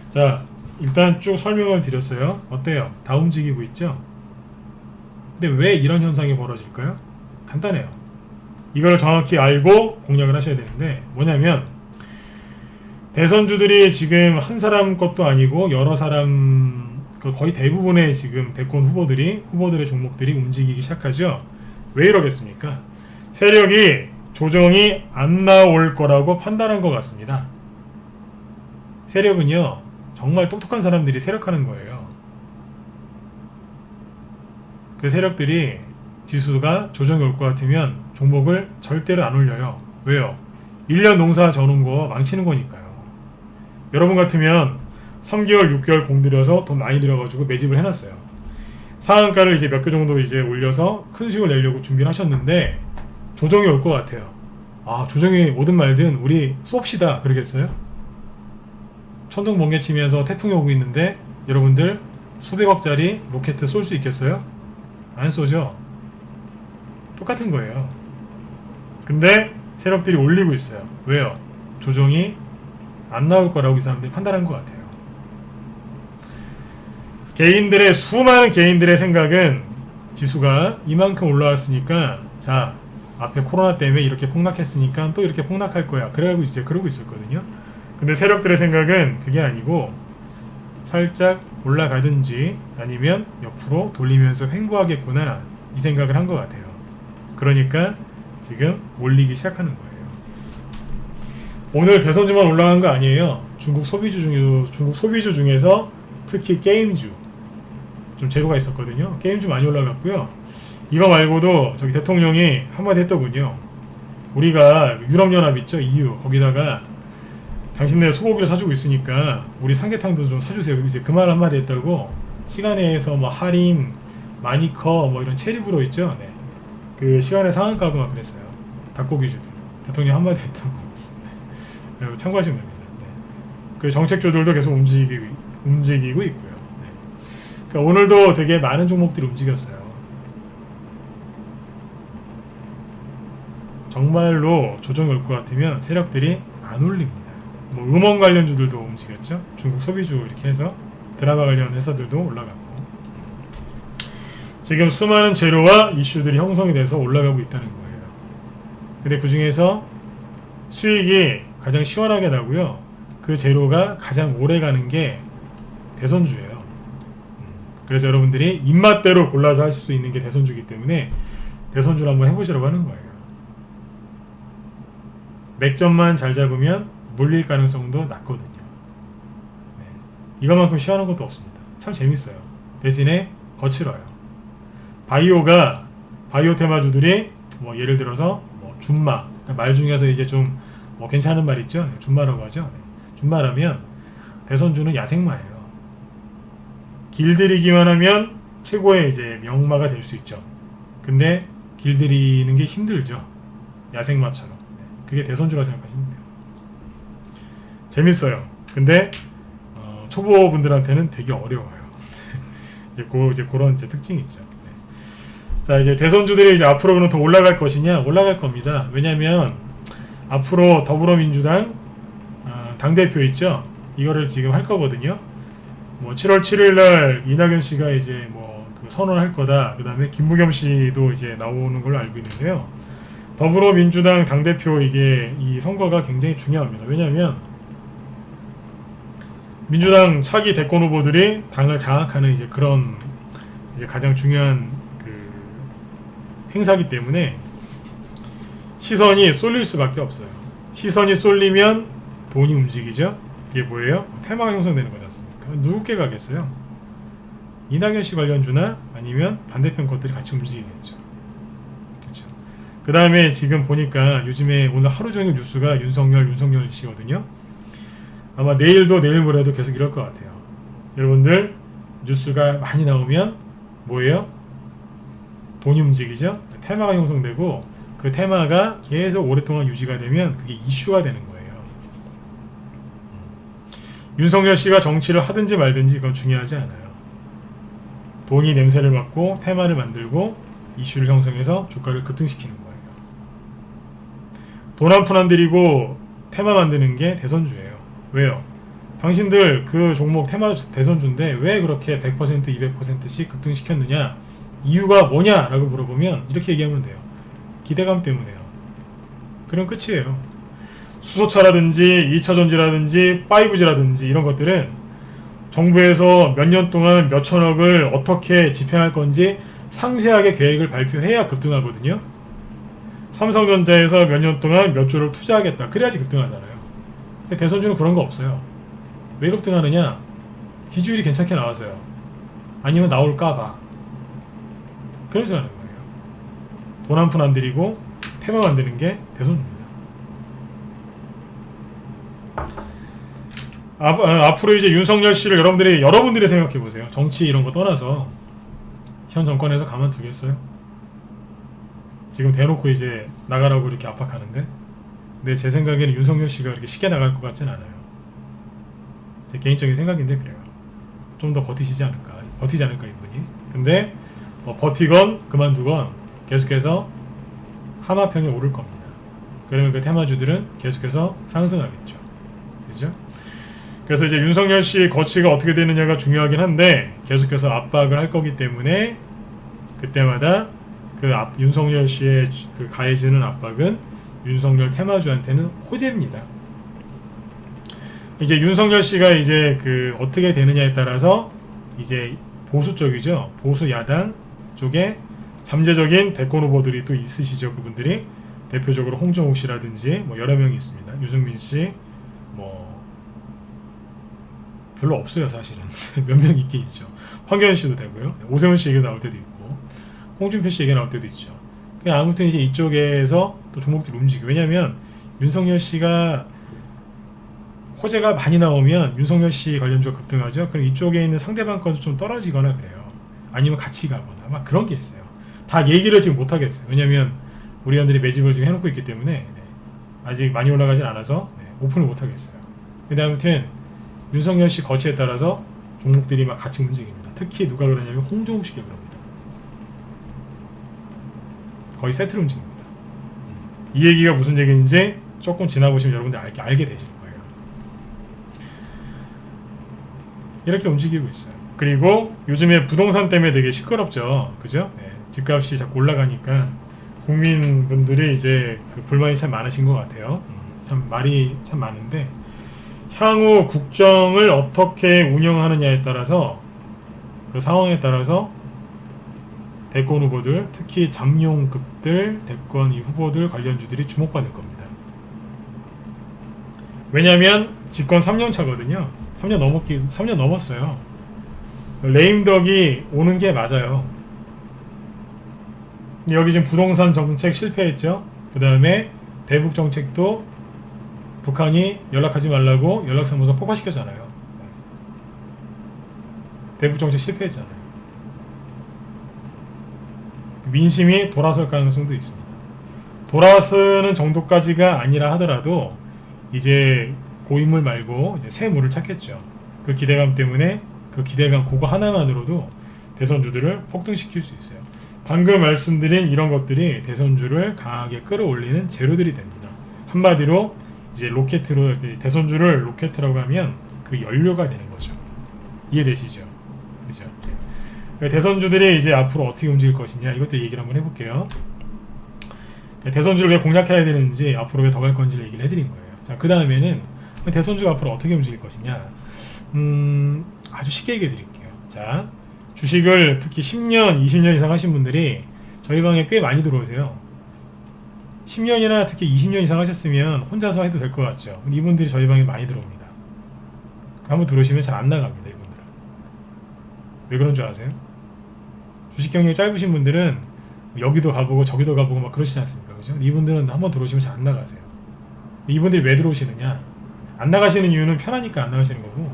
자, 일단 쭉 설명을 드렸어요. 어때요? 다 움직이고 있죠? 근데 왜 이런 현상이 벌어질까요? 간단해요. 이걸 정확히 알고 공략을 하셔야 되는데 뭐냐면 대선주들이 지금 한 사람 것도 아니고 여러 사람 거의 대부분의 지금 대권 후보들의 종목들이 움직이기 시작하죠. 왜 이러겠습니까? 세력이 조정이 안 나올 거라고 판단한 것 같습니다. 세력은요 정말 똑똑한 사람들이 세력하는 거예요. 그 세력들이 지수가 조정이 올 것 같으면 종목을 절대로 안 올려요. 왜요? 1년 농사 져놓은 거 망치는 거니까요. 여러분 같으면 3개월, 6개월 공들여서 돈 많이 들여가지고 매집을 해놨어요. 상한가를 이제 몇 개 정도 이제 올려서 큰 수익을 내려고 준비를 하셨는데 조정이 올 것 같아요. 아, 조정이 오든 말든 우리 쏩시다 그러겠어요? 천둥 번개 치면서 태풍이 오고 있는데 여러분들 수백억짜리 로켓 쏠 수 있겠어요? 안 쏘죠? 똑같은 거예요. 근데 세력들이 올리고 있어요. 왜요? 조정이 안 나올 거라고 이 사람들이 판단한 것 같아요. 수많은 개인들의 생각은 지수가 이만큼 올라왔으니까 자, 앞에 코로나 때문에 이렇게 폭락했으니까 또 이렇게 폭락할 거야. 그래가지고 이제 그러고 있었거든요. 근데 세력들의 생각은 그게 아니고 살짝 올라가든지 아니면 옆으로 돌리면서 횡보하겠구나 이 생각을 한 것 같아요. 그러니까 지금 올리기 시작하는 거예요. 오늘 대선주만 올라간 거 아니에요. 중국 소비주 중에서 특히 게임주 좀 재료가 있었거든요. 게임주 많이 올라갔고요. 이거 말고도 저기 대통령이 한마디 했더군요. 우리가 유럽연합 있죠, EU. 거기다가 당신네 소고기를 사주고 있으니까 우리 삼계탕도 좀 사주세요. 이제 그 말 한마디 했다고. 시간에서 뭐 할인, 마니커 뭐 이런 체리브로 있죠. 네. 그 시간에 상한가고 막 그랬어요. 닭고기주들. 대통령 한마디 했다고. 네. 참고하시면 됩니다. 네. 그 정책주들도 계속 움직이고 있고요. 네. 그러니까 오늘도 되게 많은 종목들이 움직였어요. 정말로 조정이 올 것 같으면 세력들이 안 올립니다. 뭐 음원 관련주들도 움직였죠. 중국 소비주 이렇게 해서 드라마 관련 회사들도 올라갔고 지금 수많은 재료와 이슈들이 형성이 돼서 올라가고 있다는 거예요. 근데 그 중에서 수익이 가장 시원하게 나고요. 그 재료가 가장 오래 가는 게 대선주예요. 그래서 여러분들이 입맛대로 골라서 하실 수 있는 게 대선주이기 때문에 대선주를 한번 해보시라고 하는 거예요. 맥점만 잘 잡으면 물릴 가능성도 낮거든요. 네. 이것만큼 시원한 것도 없습니다. 참 재밌어요. 대신에 거칠어요. 바이오 테마주들이 뭐 예를 들어서 뭐 준마, 그러니까 말 중에서 이제 좀 뭐 괜찮은 말 있죠. 준마라고 하죠. 준마라면 대선주는 야생마예요. 길들이기만 하면 최고의 이제 명마가 될 수 있죠. 근데 길들이는 게 힘들죠. 야생마처럼. 그게 대선주라 생각하시면 돼요. 재밌어요. 근데 초보분들한테는 되게 어려워요. 이제 그런 이제 특징이 있죠. 자, 이제 대선주들이 이제 앞으로는 더 올라갈 것이냐? 올라갈 겁니다. 왜냐면 앞으로 더불어민주당 당대표 있죠? 이거를 지금 할 거거든요. 뭐 7월 7일 날 이낙연 씨가 이제 뭐 그 선언할 거다. 그 다음에 김부겸 씨도 이제 나오는 걸로 알고 있는데요. 더불어민주당 당대표 이 선거가 굉장히 중요합니다. 왜냐면 민주당 차기 대권 후보들이 당을 장악하는 이제 그런 이제 가장 중요한 그 행사기 때문에 시선이 쏠릴 수밖에 없어요. 시선이 쏠리면 돈이 움직이죠. 이게 뭐예요? 테마가 형성되는 거지 않습니까? 누구께 가겠어요? 이낙연 씨 관련주나 아니면 반대편 것들이 같이 움직이겠죠. 그렇죠. 그 다음에 지금 보니까 요즘에 오늘 하루 종일 뉴스가 윤석열 씨거든요. 아마 내일 모레도 계속 이럴 것 같아요. 여러분들 뉴스가 많이 나오면 뭐예요? 돈이 움직이죠. 테마가 형성되고 그 테마가 계속 오랫동안 유지가 되면 그게 이슈가 되는 거예요. 윤석열 씨가 정치를 하든지 말든지 그건 중요하지 않아요. 돈이 냄새를 맡고 테마를 만들고 이슈를 형성해서 주가를 급등시키는 거예요. 돈 한 푼 안 들이고 테마 만드는 게 대선주예요. 왜요? 당신들 그 종목 테마 대선주인데 왜 그렇게 100% 200%씩 급등시켰느냐? 이유가 뭐냐라고 물어보면 이렇게 얘기하면 돼요. 기대감 때문에요. 그럼 끝이에요. 수소차라든지 2차전지라든지 5G라든지 이런 것들은 정부에서 몇 년 동안 몇 천억을 어떻게 집행할 건지 상세하게 계획을 발표해야 급등하거든요. 삼성전자에서 몇 년 동안 몇 조를 투자하겠다. 그래야지 급등하잖아요. 근데 대선주는 그런 거 없어요. 왜 급등하느냐? 지지율이 괜찮게 나와서요. 아니면 나올까봐. 그래서 하는 거예요. 돈 한 푼 안 들이고 테마 만드는 게 대선주입니다. 앞으로 이제 윤석열 씨를 여러분들이 생각해 보세요. 정치 이런 거 떠나서 현 정권에서 가만두겠어요? 지금 대놓고 이제 나가라고 이렇게 압박하는데, 근데 제 생각에는 윤석열 씨가 이렇게 쉽게 나갈 것 같진 않아요. 제 개인적인 생각인데 그래요. 좀 더 버티지 않을까 이분이. 근데 버티건 그만두건 계속해서 하마평에 오를 겁니다. 그러면 그 테마주들은 계속해서 상승하겠죠. 그죠? 그래서 이제 윤석열 씨의 거치가 어떻게 되느냐가 중요하긴 한데 계속해서 압박을 할 거기 때문에 그때마다 윤석열 씨의 그 가해지는 압박은 윤석열 테마주한테는 호재입니다. 이제 윤석열 씨가 이제 그 어떻게 되느냐에 따라서 이제 보수 쪽이죠. 보수 야당 쪽에 잠재적인 대권 후보들이 또 있으시죠. 그분들이 대표적으로 홍정욱 씨라든지 뭐 여러 명이 있습니다. 유승민 씨 뭐 별로 없어요 사실은. 몇 명 있긴 있죠. 황교안 씨도 되고요. 오세훈 씨 얘기 나올 때도 있고 홍준표 씨 얘기 나올 때도 있죠. 그냥 아무튼 이제 이쪽에서 또 종목들이 움직여. 왜냐하면 윤석열 씨가 호재가 많이 나오면 윤석열 씨 관련주가 급등하죠. 그럼 이쪽에 있는 상대방 것도 좀 떨어지거나 그래요. 아니면 같이 가거나 막 그런 게 있어요. 다 얘기를 지금 못 하겠어요. 왜냐하면 우리 회원들이 매집을 지금 해놓고 있기 때문에 아직 많이 올라가진 않아서 오픈을 못 하겠어요. 근데 아무튼 윤석열 씨 거치에 따라서 종목들이 막 같이 움직입니다. 특히 누가 그러냐면 홍정욱 씨가 그럽니다. 거의 세트로 움직입니다. 이 얘기가 무슨 얘기인지 조금 지나보시면 여러분들 알게 되실 거예요. 이렇게 움직이고 있어요. 그리고 요즘에 부동산 때문에 되게 시끄럽죠. 그죠? 네. 집값이 자꾸 올라가니까 국민분들이 이제 그 불만이 참 많으신 것 같아요. 참 말이 참 많은데 향후 국정을 어떻게 운영하느냐에 따라서 그 상황에 따라서 대권 후보들, 특히 잠룡급들, 대권 이 후보들 관련주들이 주목받을 겁니다. 왜냐하면 집권 3년 차거든요. 3년 넘었어요. 레임덕이 오는 게 맞아요. 여기 지금 부동산 정책 실패했죠. 그 다음에 대북 정책도 북한이 연락하지 말라고 연락사무소 폭파시켰잖아요. 대북 정책 실패했잖아요. 민심이 돌아설 가능성도 있습니다. 돌아서는 정도까지가 아니라 하더라도 이제 고인물 말고 이제 새 물을 찾겠죠. 그 기대감 때문에 그 기대감 그거 하나만으로도 대선주들을 폭등시킬 수 있어요. 방금 말씀드린 이런 것들이 대선주를 강하게 끌어올리는 재료들이 됩니다. 한마디로 이제 로켓으로 대선주를 로켓이라고 하면 그 연료가 되는 거죠. 이해되시죠? 그죠? 대선주들이 이제 앞으로 어떻게 움직일 것이냐 이것도 얘기를 한번 해볼게요. 대선주를 왜 공략해야 되는지 앞으로 왜 더 갈 건지를 얘기를 해드린 거예요. 자, 그 다음에는 대선주가 앞으로 어떻게 움직일 것이냐 아주 쉽게 얘기해 드릴게요. 자, 주식을 특히 10년, 20년 이상 하신 분들이 저희 방에 꽤 많이 들어오세요. 10년이나 특히 20년 이상 하셨으면 혼자서 해도 될 것 같죠. 근데 이분들이 저희 방에 많이 들어옵니다. 한번 들어오시면 잘 안 나갑니다. 이분들은. 왜 그런 줄 아세요? 주식 경력이 짧으신 분들은 여기도 가보고 저기도 가보고 막 그러시지 않습니까? 그죠? 근데 이분들은 한번 들어오시면 잘 안 나가세요. 이분들이 왜 들어오시느냐? 안 나가시는 이유는 편하니까 안 나가시는 거고,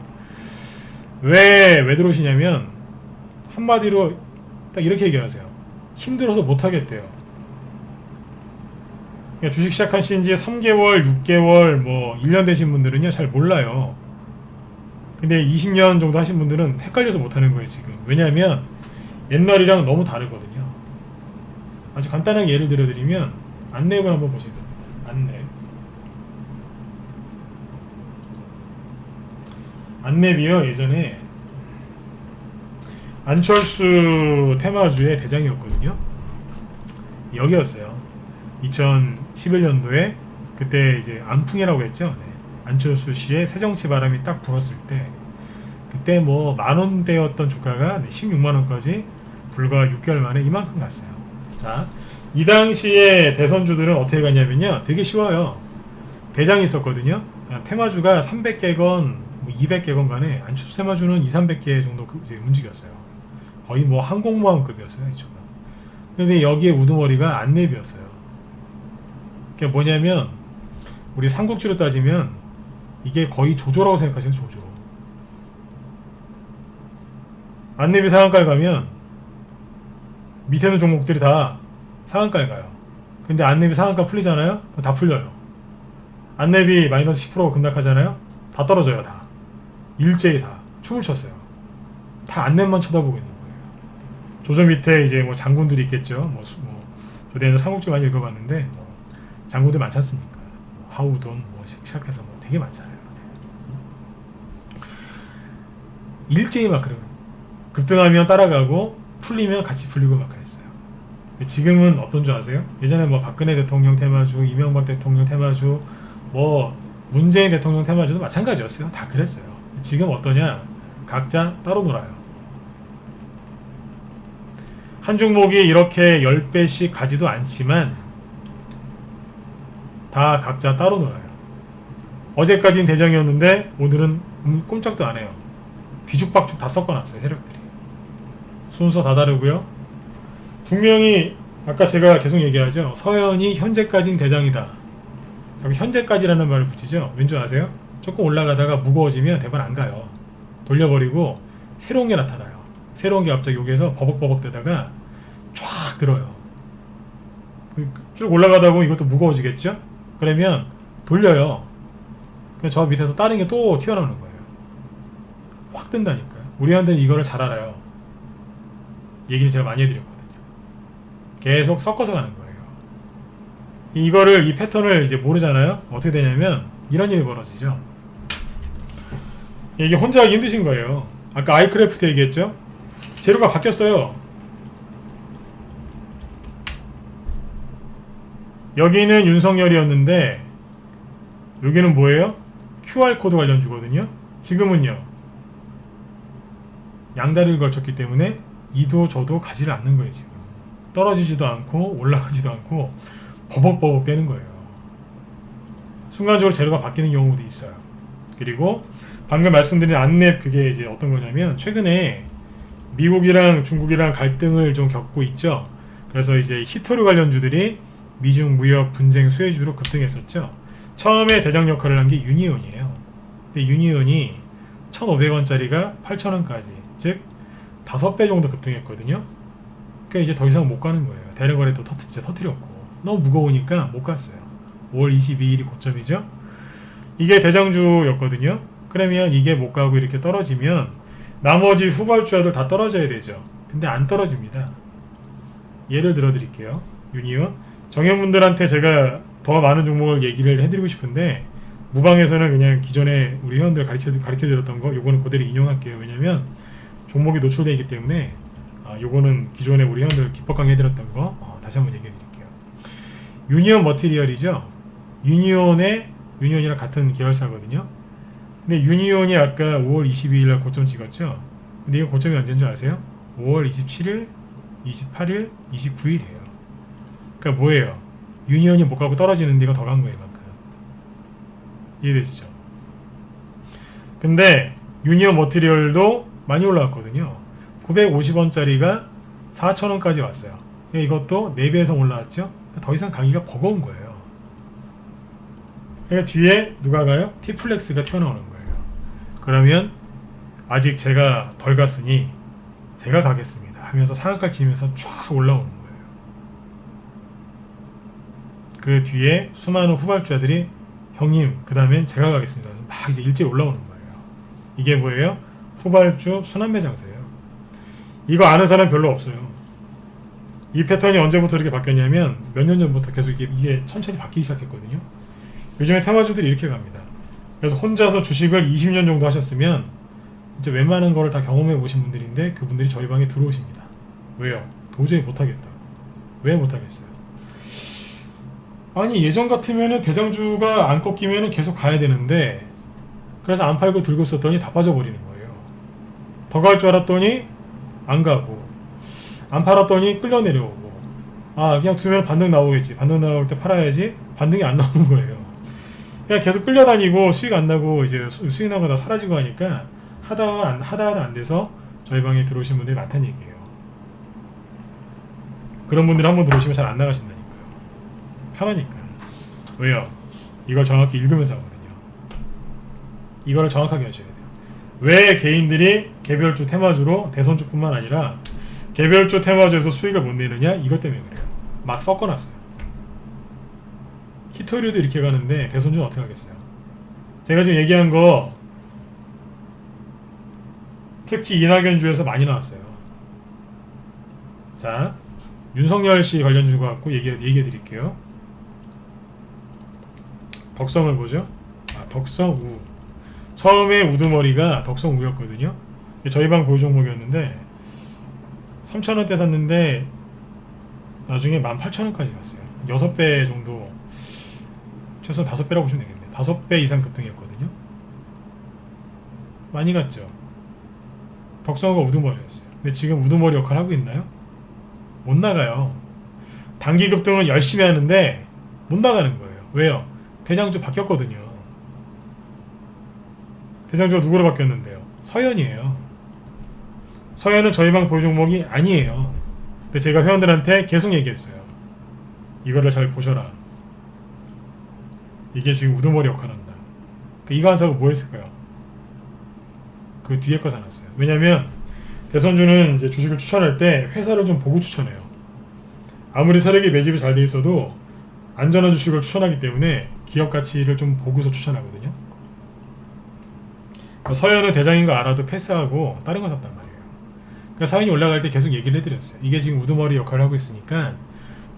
왜 들어오시냐면 한마디로 딱 이렇게 얘기하세요. 힘들어서 못 하겠대요. 그러니까 주식 시작하신 지 3개월, 6개월, 뭐 1년 되신 분들은요 잘 몰라요. 근데 20년 정도 하신 분들은 헷갈려서 못 하는 거예요 지금. 왜냐하면 옛날이랑 너무 다르거든요. 아주 간단하게 예를 들어드리면 안랩을 한번 보시죠. 안랩이요 예전에 안철수 테마주의 대장이었거든요. 여기였어요. 2011년도에 그때 이제 안풍이라고 했죠. 네. 안철수 씨의 새정치 바람이 딱 불었을 때 그때 뭐 만원대였던 주가가 16만원까지 불과 6개월 만에 이만큼 갔어요. 자, 이 당시에 대선주들은 어떻게 갔냐면요. 되게 쉬워요. 대장이 있었거든요. 테마주가 300개건 200개건 간에 안철수 테마주는 200~300개 정도 이제 움직였어요. 거의 뭐 항공모함급이었어요. 이쪽은. 근데 여기에 우두머리가 안랩이었어요. 그게 뭐냐면 우리 삼국지로 따지면 이게 거의 조조라고 생각하시면 조조. 안랩이 상한가를 가면 밑에 있는 종목들이 다 상한가에 가요. 근데 안랩이 상한가 풀리잖아요? 그럼 다 풀려요. 안랩이 마이너스 10% 급락하잖아요? 다 떨어져요. 다. 일제히 다 춤을 췄어요. 다 안랩만 쳐다보고 있는 거예요. 조조 밑에 이제 뭐 장군들이 있겠죠. 저대는 삼국지 많이 읽어봤는데 뭐 장군들 많지 않습니까? 하우돈 뭐 시작해서 뭐 되게 많잖아요. 일제히 막 그래요. 급등하면 따라가고 풀리면 같이 풀리고 막 그랬어요. 지금은 어떤 줄 아세요? 예전에 뭐 박근혜 대통령 테마주, 이명박 대통령 테마주, 뭐 문재인 대통령 테마주도 마찬가지였어요. 다 그랬어요. 지금 어떠냐? 각자 따로 놀아요. 한 종목이 이렇게 10배씩 가지도 않지만 다 각자 따로 놀아요. 어제까진 대장이었는데 오늘은 꼼짝도 안 해요. 뒤죽박죽 다 섞어놨어요. 세력들이. 순서 다 다르고요. 분명히 아까 제가 계속 얘기하죠. 서현이 현재까진 대장이다. 현재까지라는 말을 붙이죠. 왠지 아세요? 조금 올라가다가 무거워지면 대번 안 가요. 돌려버리고 새로운 게 나타나요. 새로운 게 갑자기 여기에서 버벅버벅 되다가 쫙 들어요. 쭉 올라가다 보면 이것도 무거워지겠죠? 그러면 돌려요. 저 밑에서 다른 게 또 튀어나오는 거예요. 확 뜬다니까요. 우리한테는 이거를 잘 알아요. 얘기를 제가 많이 해드렸거든요. 계속 섞어서 가는 거예요. 이거를 이 패턴을 이제 모르잖아요. 어떻게 되냐면 이런 일이 벌어지죠. 이게 혼자 하기 힘드신 거예요. 아까 아이크래프트 얘기했죠. 재료가 바뀌었어요. 여기는 윤석열이었는데 여기는 뭐예요? QR코드 관련주거든요. 지금은요 양다리를 걸쳤기 때문에 이도 저도 가지를 않는 거예요. 지금 떨어지지도 않고 올라가지도 않고 버벅버벅 되는 거예요. 순간적으로 재료가 바뀌는 경우도 있어요. 그리고 방금 말씀드린 안랩 그게 이제 어떤 거냐면 최근에 미국이랑 중국이랑 갈등을 좀 겪고 있죠. 그래서 이제 히토류 관련주들이 미중 무역 분쟁 수혜주로 급등했었죠. 처음에 대장 역할을 한 게 유니온이에요. 근데 유니온이 1,500원짜리가 8,000원까지, 즉 5배 정도 급등했거든요. 그러니까 이제 더 이상 못 가는 거예요. 대량 거래도 진짜 터뜨렸고 너무 무거우니까 못 갔어요. 5월 22일이 고점이죠. 이게 대장주였거든요. 그러면 이게 못 가고 이렇게 떨어지면 나머지 후발주자들 다 떨어져야 되죠. 근데 안 떨어집니다. 예를 들어 드릴게요. 유니온 정회원분들한테 제가 더 많은 종목을 얘기를 해드리고 싶은데 무방에서는 그냥 기존에 우리 회원들 가르쳐드렸던 거 요거는 그대로 인용할게요. 왜냐면 종목이 노출되어 있기 때문에 요거는 기존에 우리 회원들 기법 강의해드렸던 거 다시 한번 얘기해드릴게요. 유니온 머티리얼이죠. 유니온이랑 같은 계열사거든요. 근데 유니온이 아까 5월 22일날 고점 찍었죠. 근데 이거 고점이 언제인 줄 아세요? 5월 27일, 28일, 29일이에요. 그러니까 뭐예요? 유니온이 못 가고 떨어지는 데가 더 간 거예요, 이만큼. 이해되시죠? 근데 유니온 머티리얼도 많이 올라왔거든요. 950원짜리가 4,000원까지 왔어요. 이것도 4배 이상 올라왔죠? 더 이상 가기가 버거운 거예요. 그러니까 뒤에 누가 가요? T플렉스가 튀어나오는 거예요. 그러면 아직 제가 덜 갔으니 제가 가겠습니다 하면서 상한가를 치면서 쫙 올라오는 거예요. 그 뒤에 수많은 후발주자들이 형님 그 다음엔 제가 가겠습니다. 막 이제 일제히 올라오는 거예요. 이게 뭐예요? 후발주 순환매장세예요. 이거 아는 사람 별로 없어요. 이 패턴이 언제부터 이렇게 바뀌었냐면 몇 년 전부터 계속 이게 천천히 바뀌기 시작했거든요. 요즘에 테마주들이 이렇게 갑니다. 그래서 혼자서 주식을 20년 정도 하셨으면 이제 웬만한 거를 다 경험해 보신 분들인데 그분들이 저희 방에 들어오십니다. 왜요? 도저히 못하겠다. 왜 못하겠어요? 아니 예전 같으면은 대장주가 안 꺾이면은 계속 가야 되는데 그래서 안 팔고 들고 있었더니 다 빠져버리는 거예요. 더 갈 줄 알았더니 안 가고 안 팔았더니 끌려 내려오고 그냥 두면 반등 나오겠지. 반등 나올 때 팔아야지. 반등이 안 나오는 거예요. 그냥 계속 끌려다니고 수익 안 나고 이제 수익 나고 다 사라지고 하니까 하다가 안 돼서 저희 방에 들어오신 분들이 많다는 얘기예요. 그런 분들이 한번 들어오시면 잘 안 나가신다니까요. 편하니까. 왜요? 이걸 정확히 읽으면서 하거든요. 이거를 정확하게 하셔야 돼요. 왜 개인들이 개별주 테마주로 대선주뿐만 아니라 개별주 테마주에서 수익을 못 내느냐? 이것 때문에 그래요. 막 섞어놨어요. 히토류도 이렇게 가는데 대선주는 어떻게 하겠어요? 제가 지금 얘기한 거 특히 이낙연주에서 많이 나왔어요. 자, 윤석열 씨 관련주가 갖고 얘기해 드릴게요. 덕성을 보죠. 덕성우. 처음에 우두머리가 덕성우였거든요. 저희 방 보유 종목이었는데 3,000원대 샀는데 나중에 18,000원까지 갔어요. 6배 정도, 최소한 5배라고 보시면 되겠네요. 5배 이상 급등했거든요. 많이 갔죠. 덕성우가 우두머리였어요. 근데 지금 우두머리 역할을 하고 있나요? 못 나가요. 단기 급등은 열심히 하는데 못 나가는 거예요. 왜요? 대장주 바뀌었거든요. 대장주가 누구로 바뀌었는데요? 서현이에요. 서현은 저희 방 보유 종목이 아니에요. 근데 제가 회원들한테 계속 얘기했어요. 이거를 잘 보셔라. 이게 지금 우두머리 역할을 한다. 이거 안 사고 뭐 했을까요? 그 뒤에 거 사놨어요. 왜냐면 대선주는 이제 주식을 추천할 때 회사를 좀 보고 추천해요. 아무리 세력이 매집이 잘 돼 있어도 안전한 주식을 추천하기 때문에 기업 가치를 좀 보고서 추천하거든요. 서현은 대장인 거 알아도 패스하고 다른 거 샀단 말이에요. 그러니까 서현이 올라갈 때 계속 얘기를 해드렸어요. 이게 지금 우두머리 역할을 하고 있으니까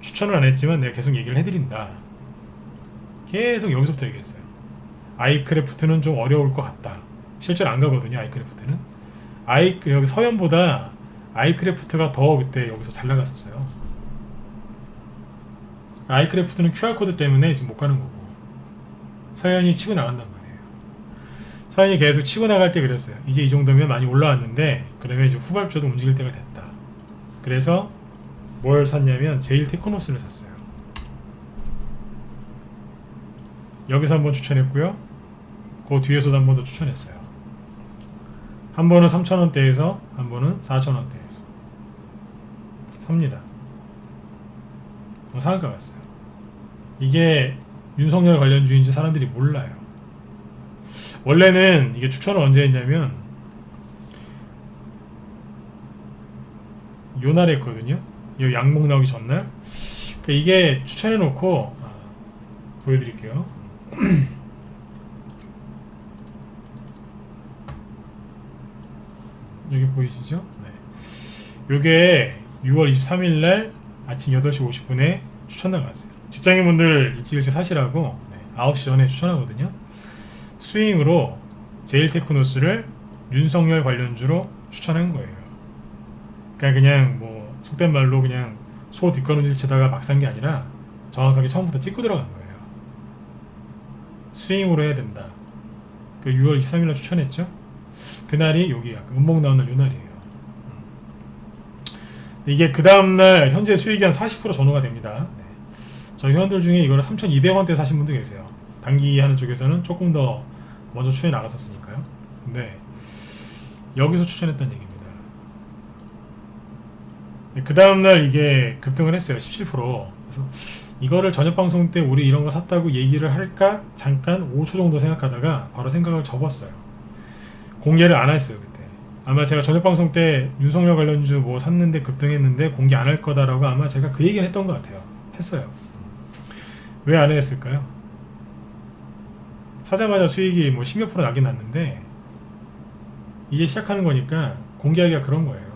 추천을 안 했지만 내가 계속 얘기를 해드린다. 계속 여기서부터 얘기했어요. 아이크래프트는 좀 어려울 것 같다. 실제로 안 가거든요. 아이크래프트는 여기 서현보다 아이크래프트가 더 그때 여기서 잘 나갔었어요. 아이크래프트는 QR코드 때문에 지금 못 가는 거고 서현이 치고 나간단 말이에요. 서현이 계속 치고 나갈 때 그랬어요. 이제 이 정도면 많이 올라왔는데 그러면 이제 후발주도 움직일 때가 됐다. 그래서 뭘 샀냐면 제일 테크노스를 샀어요. 여기서 한번 추천했고요. 그 뒤에서도 한 번 더 추천했어요. 한 번은 3,000원대에서 한 번은 4,000원대에서 삽니다. 상한가 갔어요. 이게 윤석열 관련주인지 사람들이 몰라요. 원래는 이게 추천을 언제 했냐면 요날 했거든요. 이 양목 나오기 전날. 그러니까 이게 추천해놓고 보여드릴게요. 여기 보이시죠? 네. 요게 6월 23일날 아침 8시 50분에 추천 나갔어요. 직장인분들 일찍 사시라고 9시 전에 추천하거든요. 스윙으로 제일테크노스를 윤석열 관련주로 추천한 거예요. 그러니까 그냥 뭐 속된 말로 그냥 소 뒷걸음질 치다가 막 산 게 아니라 정확하게 처음부터 찍고 들어간 거예요. 스윙으로 해야 된다. 그 6월 23일날 추천했죠. 그날이 여기 음목 나오는 요날이에요. 이게 그 다음날 현재 수익이 한 40% 전후가 됩니다. 네. 저희 회원들 중에 이거를 3,200원대 사신 분도 계세요. 단기 하는 쪽에서는 조금 더 먼저 추천해 나갔었으니까요. 근데 여기서 추천했다는 얘기입니다. 네, 그 다음날 이게 급등을 했어요. 17%. 그래서 이거를 저녁 방송 때 우리 이런 거 샀다고 얘기를 할까 잠깐 5초 정도 생각하다가 바로 생각을 접었어요. 공개를 안 했어요. 그때 아마 제가 저녁 방송 때 윤석열 관련주 뭐 샀는데 급등했는데 공개 안 할 거다라고 아마 제가 그 얘기를 했던 것 같아요. 했어요. 왜 안 했을까요? 사자마자 수익이 뭐 10몇 프로 나긴 났는데 이제 시작하는 거니까 공개하기가 그런 거예요.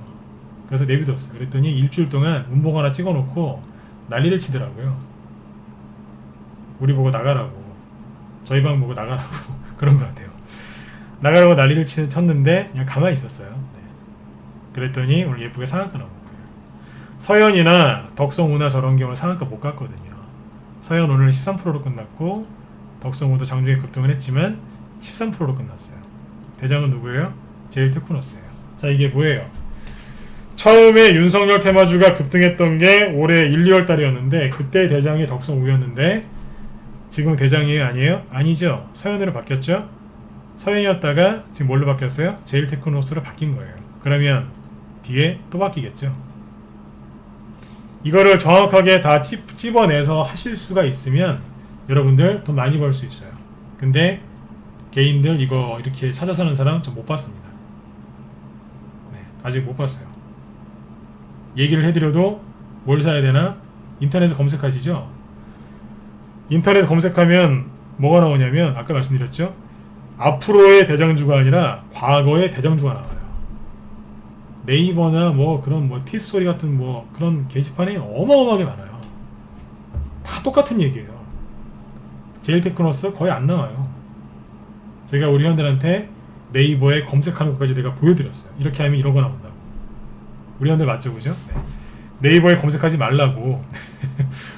그래서 내비뒀어요. 그랬더니 일주일 동안 운봉 하나 찍어놓고 난리를 치더라고요. 우리 보고 나가라고, 저희 방 보고 나가라고 그런 것 같아요. 나가라고 난리를 쳤는데 그냥 가만히 있었어요. 네. 그랬더니 오늘 예쁘게 상한가 나온 거예요. 서현이나 덕성우나 저런 경우는 상한가 못 갔거든요. 서현 오늘 13%로 끝났고 덕성우도 장중에 급등을 했지만 13%로 끝났어요. 대장은 누구예요? 제일테크노스예요. 자, 이게 뭐예요? 처음에 윤석열 테마주가 급등했던 게 올해 1, 2월 달이었는데 그때 대장이 덕성우였는데 지금 대장이 아니에요? 아니죠. 서현으로 바뀌었죠. 서현이었다가 지금 뭘로 바뀌었어요? 제일테크노스로 바뀐 거예요. 그러면 뒤에 또 바뀌겠죠. 이거를 정확하게 다 찝어내서 하실 수가 있으면 여러분들 돈 많이 벌 수 있어요. 근데 개인들 이거 이렇게 찾아 사는 사람 좀 못 봤습니다. 네, 아직 못 봤어요. 얘기를 해드려도 뭘 사야 되나? 인터넷에 검색하시죠? 인터넷에 검색하면 뭐가 나오냐면 아까 말씀드렸죠? 앞으로의 대장주가 아니라 과거의 대장주가 나와요. 네이버나 뭐 그런 뭐 티스토리 같은 뭐 그런 게시판에 어마어마하게 많아요. 다 똑같은 얘기예요. 제일테크노스 거의 안 나와요. 제가 우리 회원들한테 네이버에 검색하는 것까지 내가 보여드렸어요. 이렇게 하면 이런 거 나온다고. 우리 회원들 맞죠, 그죠? 네. 네이버에 검색하지 말라고.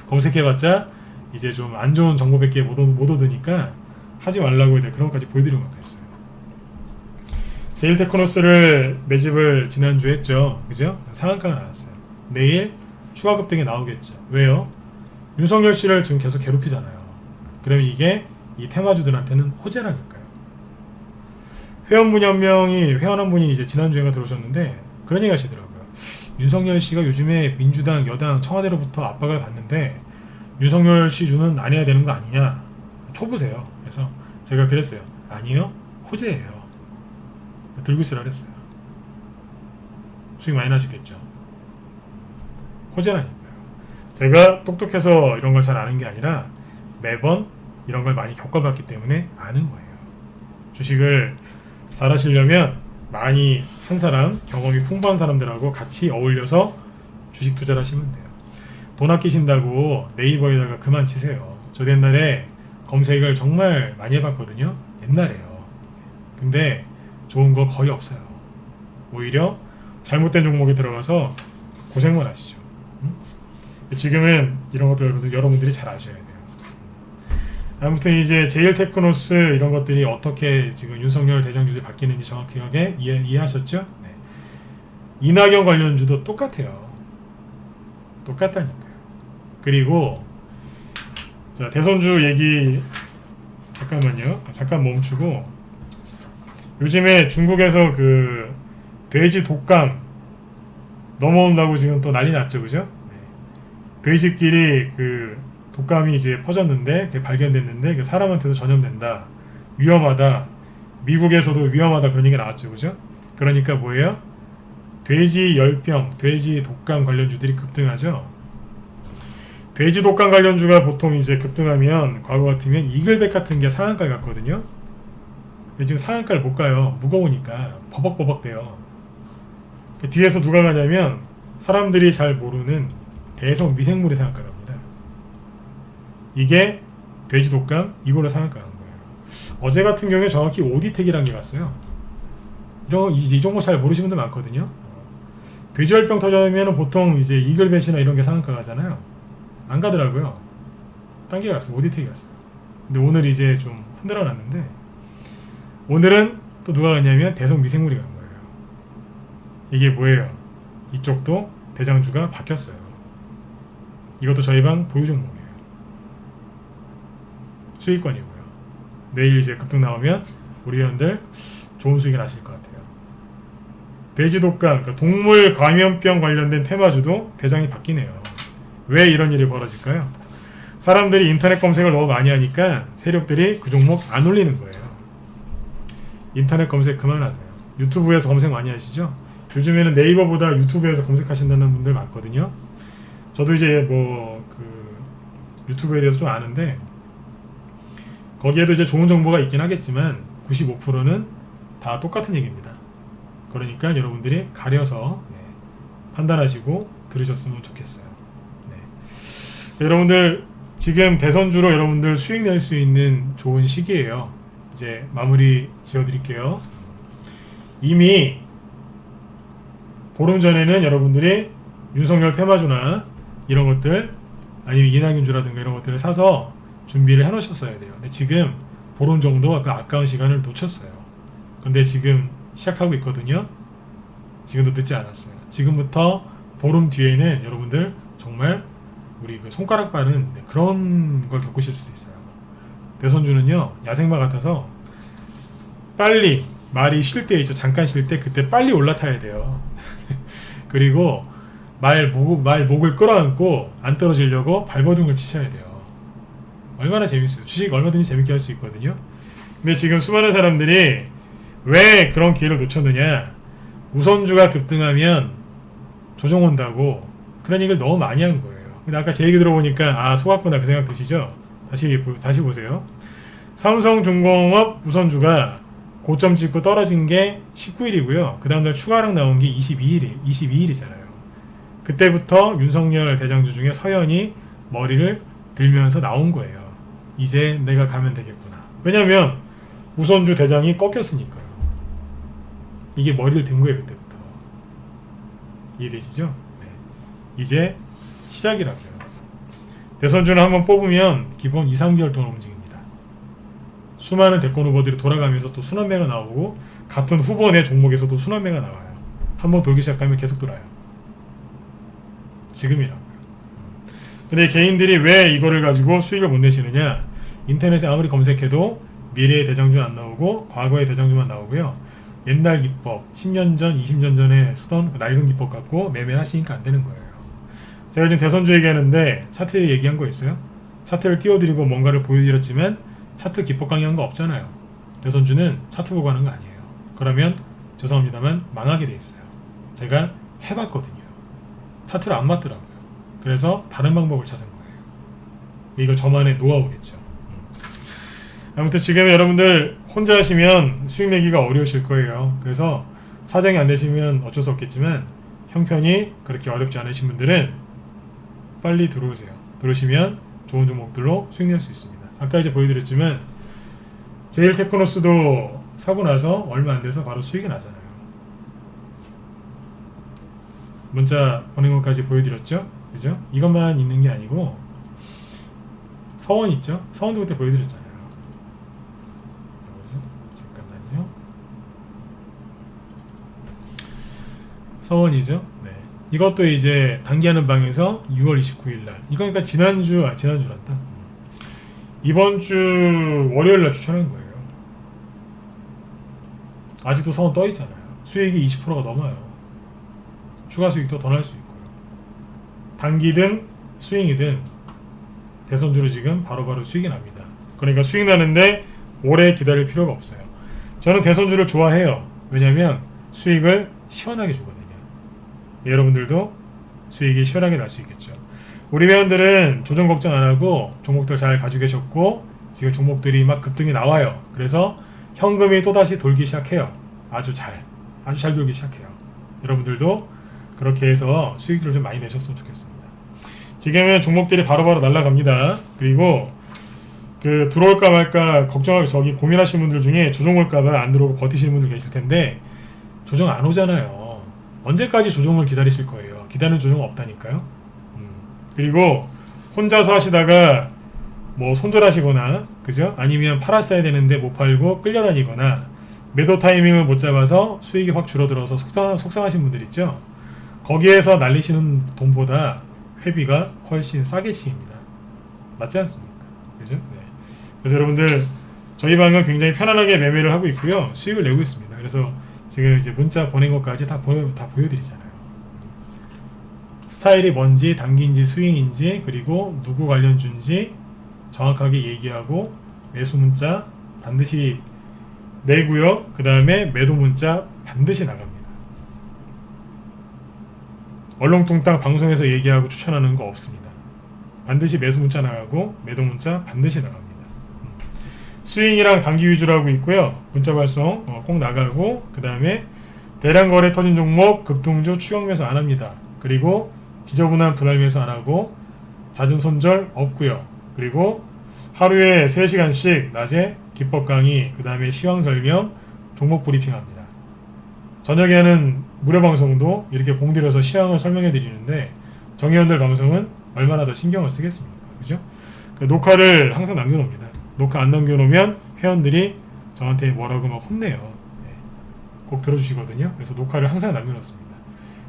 검색해봤자 이제 좀 안 좋은 정보밖에 못 얻으니까 하지 말라고 내가 그런 것까지 보여드리는 것 같았어요. 제일테크노스를 매집을 지난주에 했죠. 그죠? 상한가가 나왔어요. 내일 추가 급등이 나오겠죠. 왜요? 윤석열 씨를 지금 계속 괴롭히잖아요. 그러면 이게 이 테마주들한테는 호재라니까요. 회원 한 분이 이제 지난주에가 들어오셨는데 그런 얘기 하시더라고요. 윤석열 씨가 요즘에 민주당, 여당, 청와대로부터 압박을 받는데 윤석열 씨 주는 안 해야 되는 거 아니냐? 초보세요. 그래서 제가 그랬어요. 아니요, 호재예요. 들고 있으라 그랬어요. 수익 많이 나시겠죠. 호재라니까요. 제가 똑똑해서 이런 걸 잘 아는 게 아니라 매번 이런 걸 많이 겪어봤기 때문에 아는 거예요. 주식을 잘 하시려면 많이 한 사람, 경험이 풍부한 사람들하고 같이 어울려서 주식 투자를 하시면 돼요. 돈 아끼신다고 네이버에다가 그만 치세요. 저도 옛날에 검색을 정말 많이 해봤거든요. 옛날에요. 근데 좋은 거 거의 없어요. 오히려 잘못된 종목에 들어가서 고생만 하시죠. 지금은 이런 것들 여러분들이 잘 아셔야 돼요. 아무튼 이제 제일테크노스 이런 것들이 어떻게 지금 윤석열 대장주제 바뀌는지 정확하게 이해하셨죠? 네. 이낙연 관련주도 똑같아요. 똑같다니까요. 그리고 자, 대선주 얘기 잠깐만요. 잠깐 멈추고 요즘에 중국에서 그 돼지 독감 넘어온다고 지금 또 난리 났죠, 그죠? 돼지끼리 그 독감이 이제 퍼졌는데, 그게 발견됐는데, 그 사람한테도 전염된다, 위험하다, 미국에서도 위험하다, 그런 얘기가 나왔죠, 그죠? 그러니까 뭐예요? 돼지 열병, 돼지 독감 관련주들이 급등하죠. 돼지 독감 관련주가 보통 이제 급등하면 과거 같으면 이글백 같은 게 상한가를 갔거든요. 근데 지금 상한가를 못 가요. 무거우니까 버벅버벅 돼요. 뒤에서 누가 가냐면 사람들이 잘 모르는 대성 미생물이 상한가 갑니다. 이게 돼지 독감 이걸로 상한가 간 거예요. 어제 같은 경우에 정확히 오디텍이라는 게 갔어요. 이 종목 잘 모르시는 분들 많거든요. 돼지열병 터지면 보통 이제 이글벳이나 이런 게 상한가 가잖아요. 안 가더라고요. 딴 게 갔어요. 오디텍이 갔어요. 근데 오늘 이제 좀 흔들어 놨는데, 오늘은 또 누가 갔냐면 대성 미생물이 간 거예요. 이게 뭐예요? 이쪽도 대장주가 바뀌었어요. 이것도 저희 방 보유 종목이에요. 수익권이고요. 내일 이제 급등 나오면 우리 회원들 좋은 수익이 나실 것 같아요. 돼지 독감, 그러니까 동물 감염병 관련된 테마주도 대장이 바뀌네요. 왜 이런 일이 벌어질까요? 사람들이 인터넷 검색을 너무 많이 하니까 세력들이 그 종목 안 올리는 거예요. 인터넷 검색 그만하세요. 유튜브에서 검색 많이 하시죠? 요즘에는 네이버보다 유튜브에서 검색하신다는 분들 많거든요. 저도 이제 뭐 그 유튜브에 대해서 좀 아는데, 거기에도 이제 좋은 정보가 있긴 하겠지만 95%는 다 똑같은 얘기입니다. 그러니까 여러분들이 가려서 판단하시고 들으셨으면 좋겠어요. 여러분들 지금 대선주로 여러분들 수익 낼 수 있는 좋은 시기예요. 이제 마무리 지어드릴게요. 이미 보름 전에는 여러분들이 윤석열 테마주나 이런 것들, 아니면 이낙연주라든가 이런 것들을 사서 준비를 해 놓으셨어야 돼요. 근데 지금 보름 정도 그 아까운 시간을 놓쳤어요. 근데 지금 시작하고 있거든요. 지금도 늦지 않았어요. 지금부터 보름 뒤에는 여러분들 정말 우리 그 손가락 빠른 그런 걸 겪으실 수도 있어요. 대선주는요, 야생마 같아서 빨리, 말이 쉴 때 있죠. 잠깐 쉴 때 그때 빨리 올라타야 돼요. 그리고 목을 끌어안고 안 떨어지려고 발버둥을 치셔야 돼요. 얼마나 재밌어요. 주식 얼마든지 재밌게 할 수 있거든요. 근데 지금 수많은 사람들이 왜 그런 기회를 놓쳤느냐, 우선주가 급등하면 조정 온다고 그런 얘기를 너무 많이 한 거예요. 근데 아까 제 얘기 들어보니까 속았구나 그 생각 드시죠? 다시 보세요. 삼성중공업 우선주가 고점 찍고 떨어진 게 19일이고요. 그 다음날 추가 하락 나온 게 22일이잖아요. 그때부터 윤석열 대장주 중에 서현이 머리를 들면서 나온 거예요. 이제 내가 가면 되겠구나. 왜냐면 우선주 대장이 꺾였으니까요. 이게 머리를 든 거예요. 그때부터. 이해되시죠? 네. 이제 시작이라고요. 대선주는 한번 뽑으면 기본 2, 3개월 동안 움직입니다. 수많은 대권 후보들이 돌아가면서 또 순환매가 나오고, 같은 후보 내 종목에서도 순환매가 나와요. 한번 돌기 시작하면 계속 돌아요. 지금이라고요. 근데 개인들이 왜 이거를 가지고 수익을 못 내시느냐, 인터넷에 아무리 검색해도 미래의 대장주는 안 나오고 과거의 대장주만 나오고요. 옛날 기법, 10년 전, 20년 전에 쓰던 그 낡은 기법 갖고 매매를 하시니까 안 되는 거예요. 제가 지금 대선주 얘기하는데 차트 얘기한 거 있어요? 차트를 띄워드리고 뭔가를 보여드렸지만 차트 기법 강의한 거 없잖아요. 대선주는 차트 보고 하는 거 아니에요. 그러면 죄송합니다만 망하게 돼 있어요. 제가 해봤거든요. 차트를 안 맞더라고요. 그래서 다른 방법을 찾은 거예요. 이거 저만의 노하우겠죠. 아무튼 지금 여러분들 혼자 하시면 수익 내기가 어려우실 거예요. 그래서 사정이 안 되시면 어쩔 수 없겠지만 형편이 그렇게 어렵지 않으신 분들은 빨리 들어오세요. 들어오시면 좋은 종목들로 수익 낼 수 있습니다. 아까 이제 보여드렸지만 제일테크노스도 사고 나서 얼마 안 돼서 바로 수익이 나잖아요. 문자 보낸 것까지 보여드렸죠? 그죠? 이것만 있는 게 아니고 서원 있죠? 서원도 그때 보여드렸잖아요. 잠깐만요. 서원이죠? 네. 이것도 이제 단기하는 방에서 6월 29일날, 이거니까 지난주란다. 이번 주 월요일날 추천한 거예요. 아직도 선 떠 있잖아요. 수익이 20%가 넘어요. 추가 수익도 더 날 수 있고요. 단기든 스윙이든 대선주로 지금 바로바로 수익이 납니다. 그러니까 수익 나는데 오래 기다릴 필요가 없어요. 저는 대선주를 좋아해요. 왜냐면 수익을 시원하게 주거든요. 여러분들도 수익이 시원하게 날 수 있겠죠. 우리 회원들은 조정 걱정 안 하고 종목들 잘 가지고 계셨고 지금 종목들이 막 급등이 나와요. 그래서 현금이 또다시 돌기 시작해요. 아주 잘 돌기 시작해요. 여러분들도 그렇게 해서 수익들을 좀 많이 내셨으면 좋겠습니다. 지금은 종목들이 바로바로 날아갑니다. 그리고 그 들어올까 말까 걱정하고 저기 고민하시는 분들 중에 조정 올까봐 안 들어오고 버티시는 분들 계실 텐데 조정 안 오잖아요. 언제까지 조정을 기다리실 거예요? 기다리는 조정 없다니까요. 그리고 혼자서 하시다가 뭐 손절하시거나 그죠? 아니면 팔았어야 되는데 못 팔고 끌려다니거나 매도 타이밍을 못 잡아서 수익이 확 줄어들어서 속상하신 분들 있죠? 거기에서 날리시는 돈보다 회비가 훨씬 싸게 치입니다. 맞지 않습니까? 그죠? 네. 그래서 여러분들 저희 방은 굉장히 편안하게 매매를 하고 있고요. 수익을 내고 있습니다. 그래서 지금 이제 문자 보낸 것까지 다 보여드리잖아요. 스타일이 뭔지, 단기인지 스윙인지, 그리고 누구 관련주인지 정확하게 얘기하고 매수 문자 반드시 내고요. 그 다음에 매도 문자 반드시 나갑니다. 얼렁뚱땅 방송에서 얘기하고 추천하는 거 없습니다. 반드시 매수 문자 나가고 매도 문자 반드시 나갑니다. 스윙이랑 단기 위주로 하고 있고요. 문자 발송 꼭 나가고 그 다음에 대량 거래 터진 종목 급등주 추격 매수 안 합니다. 그리고 지저분한 분할 매수 안 하고 잦은 손절 없고요. 그리고 하루에 3시간씩 낮에 기법 강의 그 다음에 시황 설명 종목 브리핑 합니다. 저녁에 하는 무료 방송도 이렇게 공들여서 시황을 설명해 드리는데 정의원들 방송은 얼마나 더 신경을 쓰겠습니까? 그죠? 그 녹화를 항상 남겨놓습니다. 녹화 안 남겨놓으면 회원들이 저한테 뭐라고 막 혼내요. 네. 꼭 들어주시거든요. 그래서 녹화를 항상 남겨놓습니다.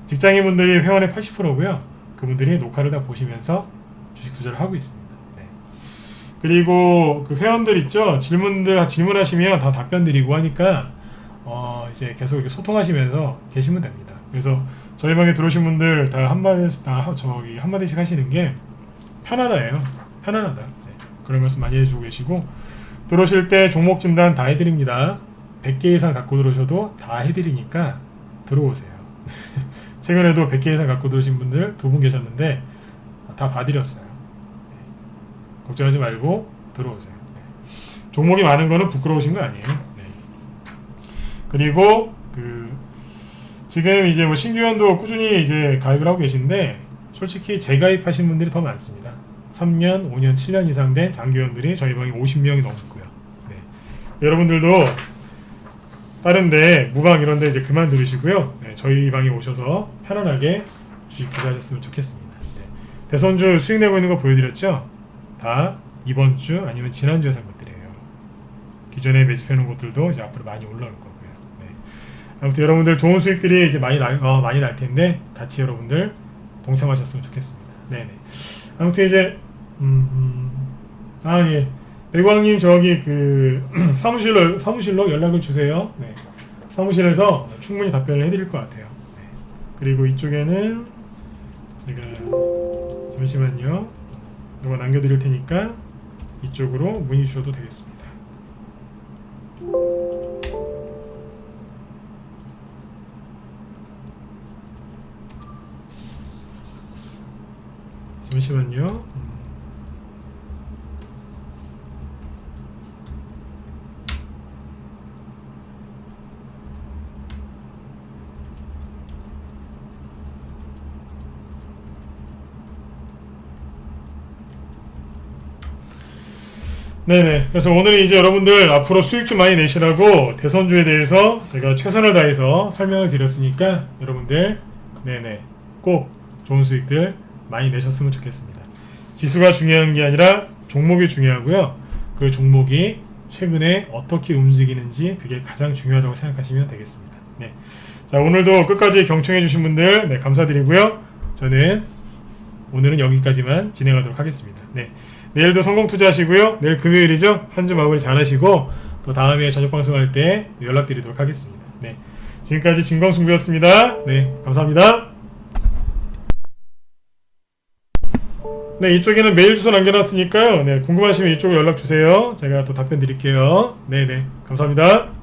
직장인분들이 회원의 80%고요. 그분들이 녹화를 다 보시면서 주식 투자를 하고 있습니다. 네. 그리고 그 회원들 있죠. 질문하시면 다 답변 드리고 하니까 이제 계속 이렇게 소통하시면서 계시면 됩니다. 그래서 저희 방에 들어오신 분들 다 한마디씩 하시는 게 편하다예요. 편안하다. 네. 그런 말씀 많이 해주고 계시고 들어오실 때 종목 진단 다 해드립니다. 100개 이상 갖고 들어오셔도 다 해드리니까 들어오세요. 최근에도 100개 이상 갖고 들어오신 분들 2분 계셨는데 다 봐드렸어요. 네. 걱정하지 말고 들어오세요. 네. 종목이 많은 거는 부끄러우신 거 아니에요. 네. 그리고 지금 이제 뭐 신규회원도 꾸준히 이제 가입을 하고 계신데 솔직히 재가입하신 분들이 더 많습니다. 3년, 5년, 7년 이상 된 장기회원들이 저희 방에 50명이 넘고요. 네. 여러분들도 다른데 무방 이런데 이제 그만 들으시고요. 네, 저희 방에 오셔서 편안하게 주식 투자하셨으면 좋겠습니다. 네. 대선주 수익 내고 있는 거 보여드렸죠? 다 이번 주 아니면 지난주에 산 것들이에요. 기존에 매집해 놓은 것들도 이제 앞으로 많이 올라올 거고요. 네. 아무튼 여러분들 좋은 수익들이 이제 많이 날 텐데 같이 여러분들 동참하셨으면 좋겠습니다. 네네. 아무튼 이제 예. 배광님 저기 사무실로 연락을 주세요. 네. 사무실에서 충분히 답변을 해드릴 것 같아요. 네. 그리고 이쪽에는 제가 잠시만요. 이거 남겨드릴 테니까 이쪽으로 문의 주셔도 되겠습니다. 잠시만요. 네네. 그래서 오늘은 이제 여러분들 앞으로 수익 좀 많이 내시라고 대선주에 대해서 제가 최선을 다해서 설명을 드렸으니까 여러분들 네네 꼭 좋은 수익들 많이 내셨으면 좋겠습니다. 지수가 중요한 게 아니라 종목이 중요하고요. 그 종목이 최근에 어떻게 움직이는지 그게 가장 중요하다고 생각하시면 되겠습니다. 네. 자, 오늘도 끝까지 경청해 주신 분들 네, 감사드리고요. 저는 오늘은 여기까지만 진행하도록 하겠습니다. 네. 내일도 성공 투자하시고요. 내일 금요일이죠. 한 주 마무리 잘 하시고 또 다음에 저녁 방송할 때 연락드리도록 하겠습니다. 네, 지금까지 진광승부였습니다. 네, 감사합니다. 네, 이쪽에는 메일 주소 남겨놨으니까요. 네, 궁금하시면 이쪽으로 연락 주세요. 제가 또 답변 드릴게요. 네, 네, 감사합니다.